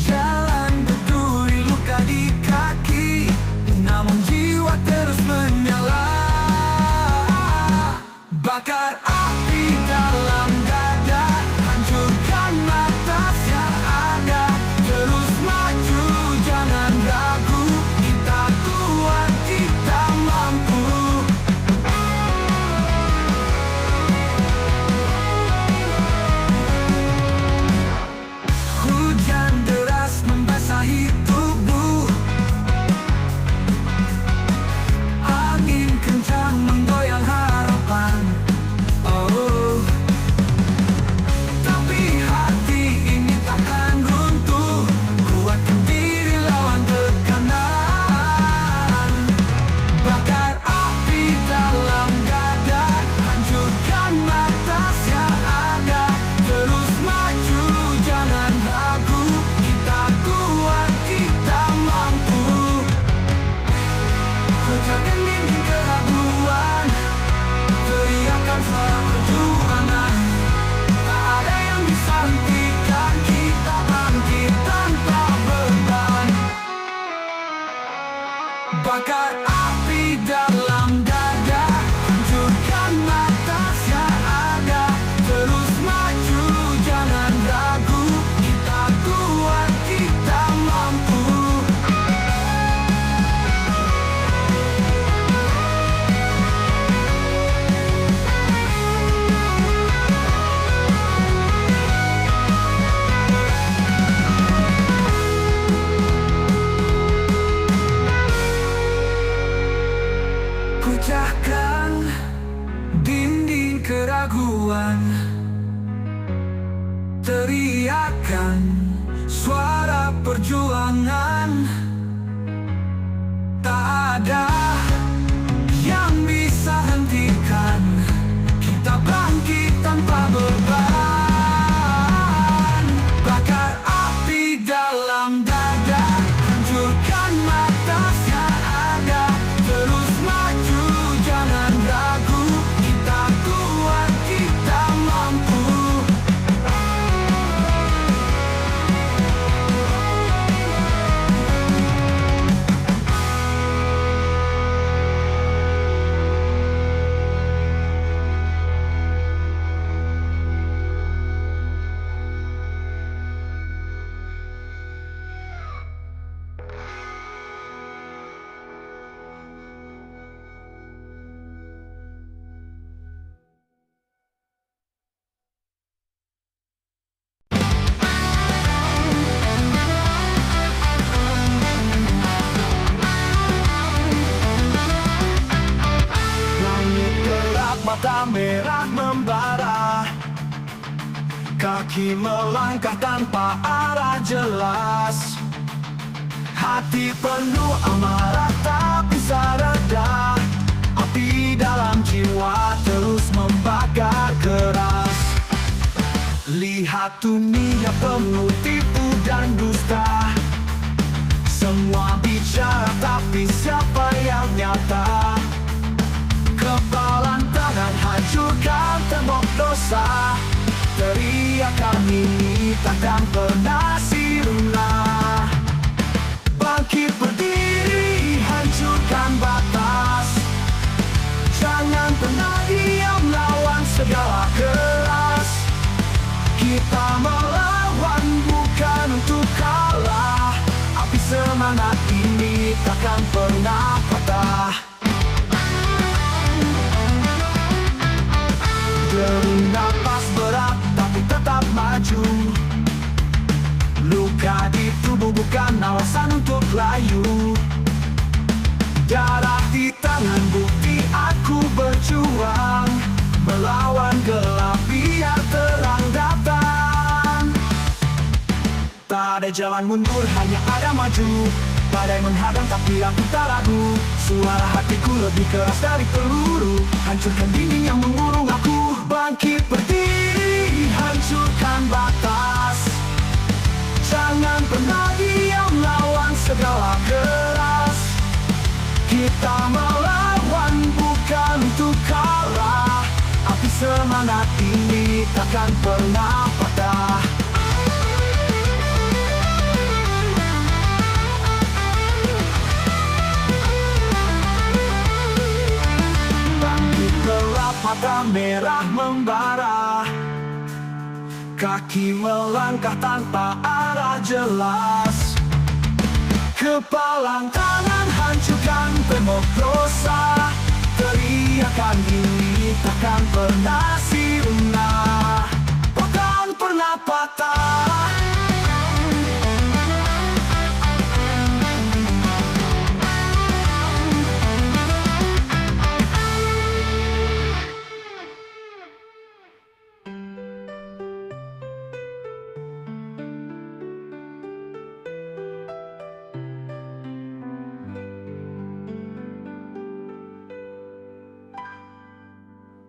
Jalan berduri luka di kaki, namun jiwa terus menyala. Bakar api dalam dada, hancurkan batas yang ada. Terus maju, jangan ragu. Kita kuat, kita mampu. Hujan deras membasahi tubuh. Angin kencang menggoyang harapan. Oh, tapi hati ini takkan runtuh. Kuatkan diri lawan tekanan. Bakar api dalam dada, hancurkan batas yang ada. Terus maju, jangan ragu. Kita kuat, kita mampu. Pecahkan dinding keraguan, teriakan suara perjuangan. Tak ada yang bisa hentikan kita bangkit tanpa beban. Bakar api dalam dada, hancurkan batas yang ada. Terus maju, jangan ragu. Kita kuat, kita mampu. Pecahkan dinding keraguan, teriakan suara perjuangan. Tak ada yang bisa hentikan kita bangkit tanpa beban. Bakar api dalam dada, hancurkan batas yang ada. Terus maju, jangan ragu. Kita kuat, kita mampu. Langit gelap, mata merah membara. Kaki melangkah tanpa arah jelas. Hati penuh amarah tak bisa reda. Api dalam jiwa terus membakar keras. Lihat dunia penuh tipu dan dusta. Semua bicara tapi siapa yang nyata? Kepalan tangan hancurkan tembok dosa. Teriakan ini takkan pernah sirna. Bangkit semangat ini takkan pernah patah. Deru napas berat tapi tetap maju. Luka di tubuh bukan alasan untuk layu. Darah di tangan bukti aku berjuang, melawan gelap biar terang datang. Tak ada jalan mundur, hanya ada maju. Badai menghadang tapi aku tak ragu. Suara hatiku lebih keras dari peluru. Hancurkan dinding yang mengurung aku. Bangkit berdiri, hancurkan batas. Jangan pernah diam, lawan segala keras. Kita melawan bukan untuk kalah. Api semangat ini takkan pernah patah. Bangkit gelap, mata merah membara. Kaki melangkah tanpa arah jelas. Kepalang tangan hancurkan tembok dosa. Teriakan ini takkan pernah sirna.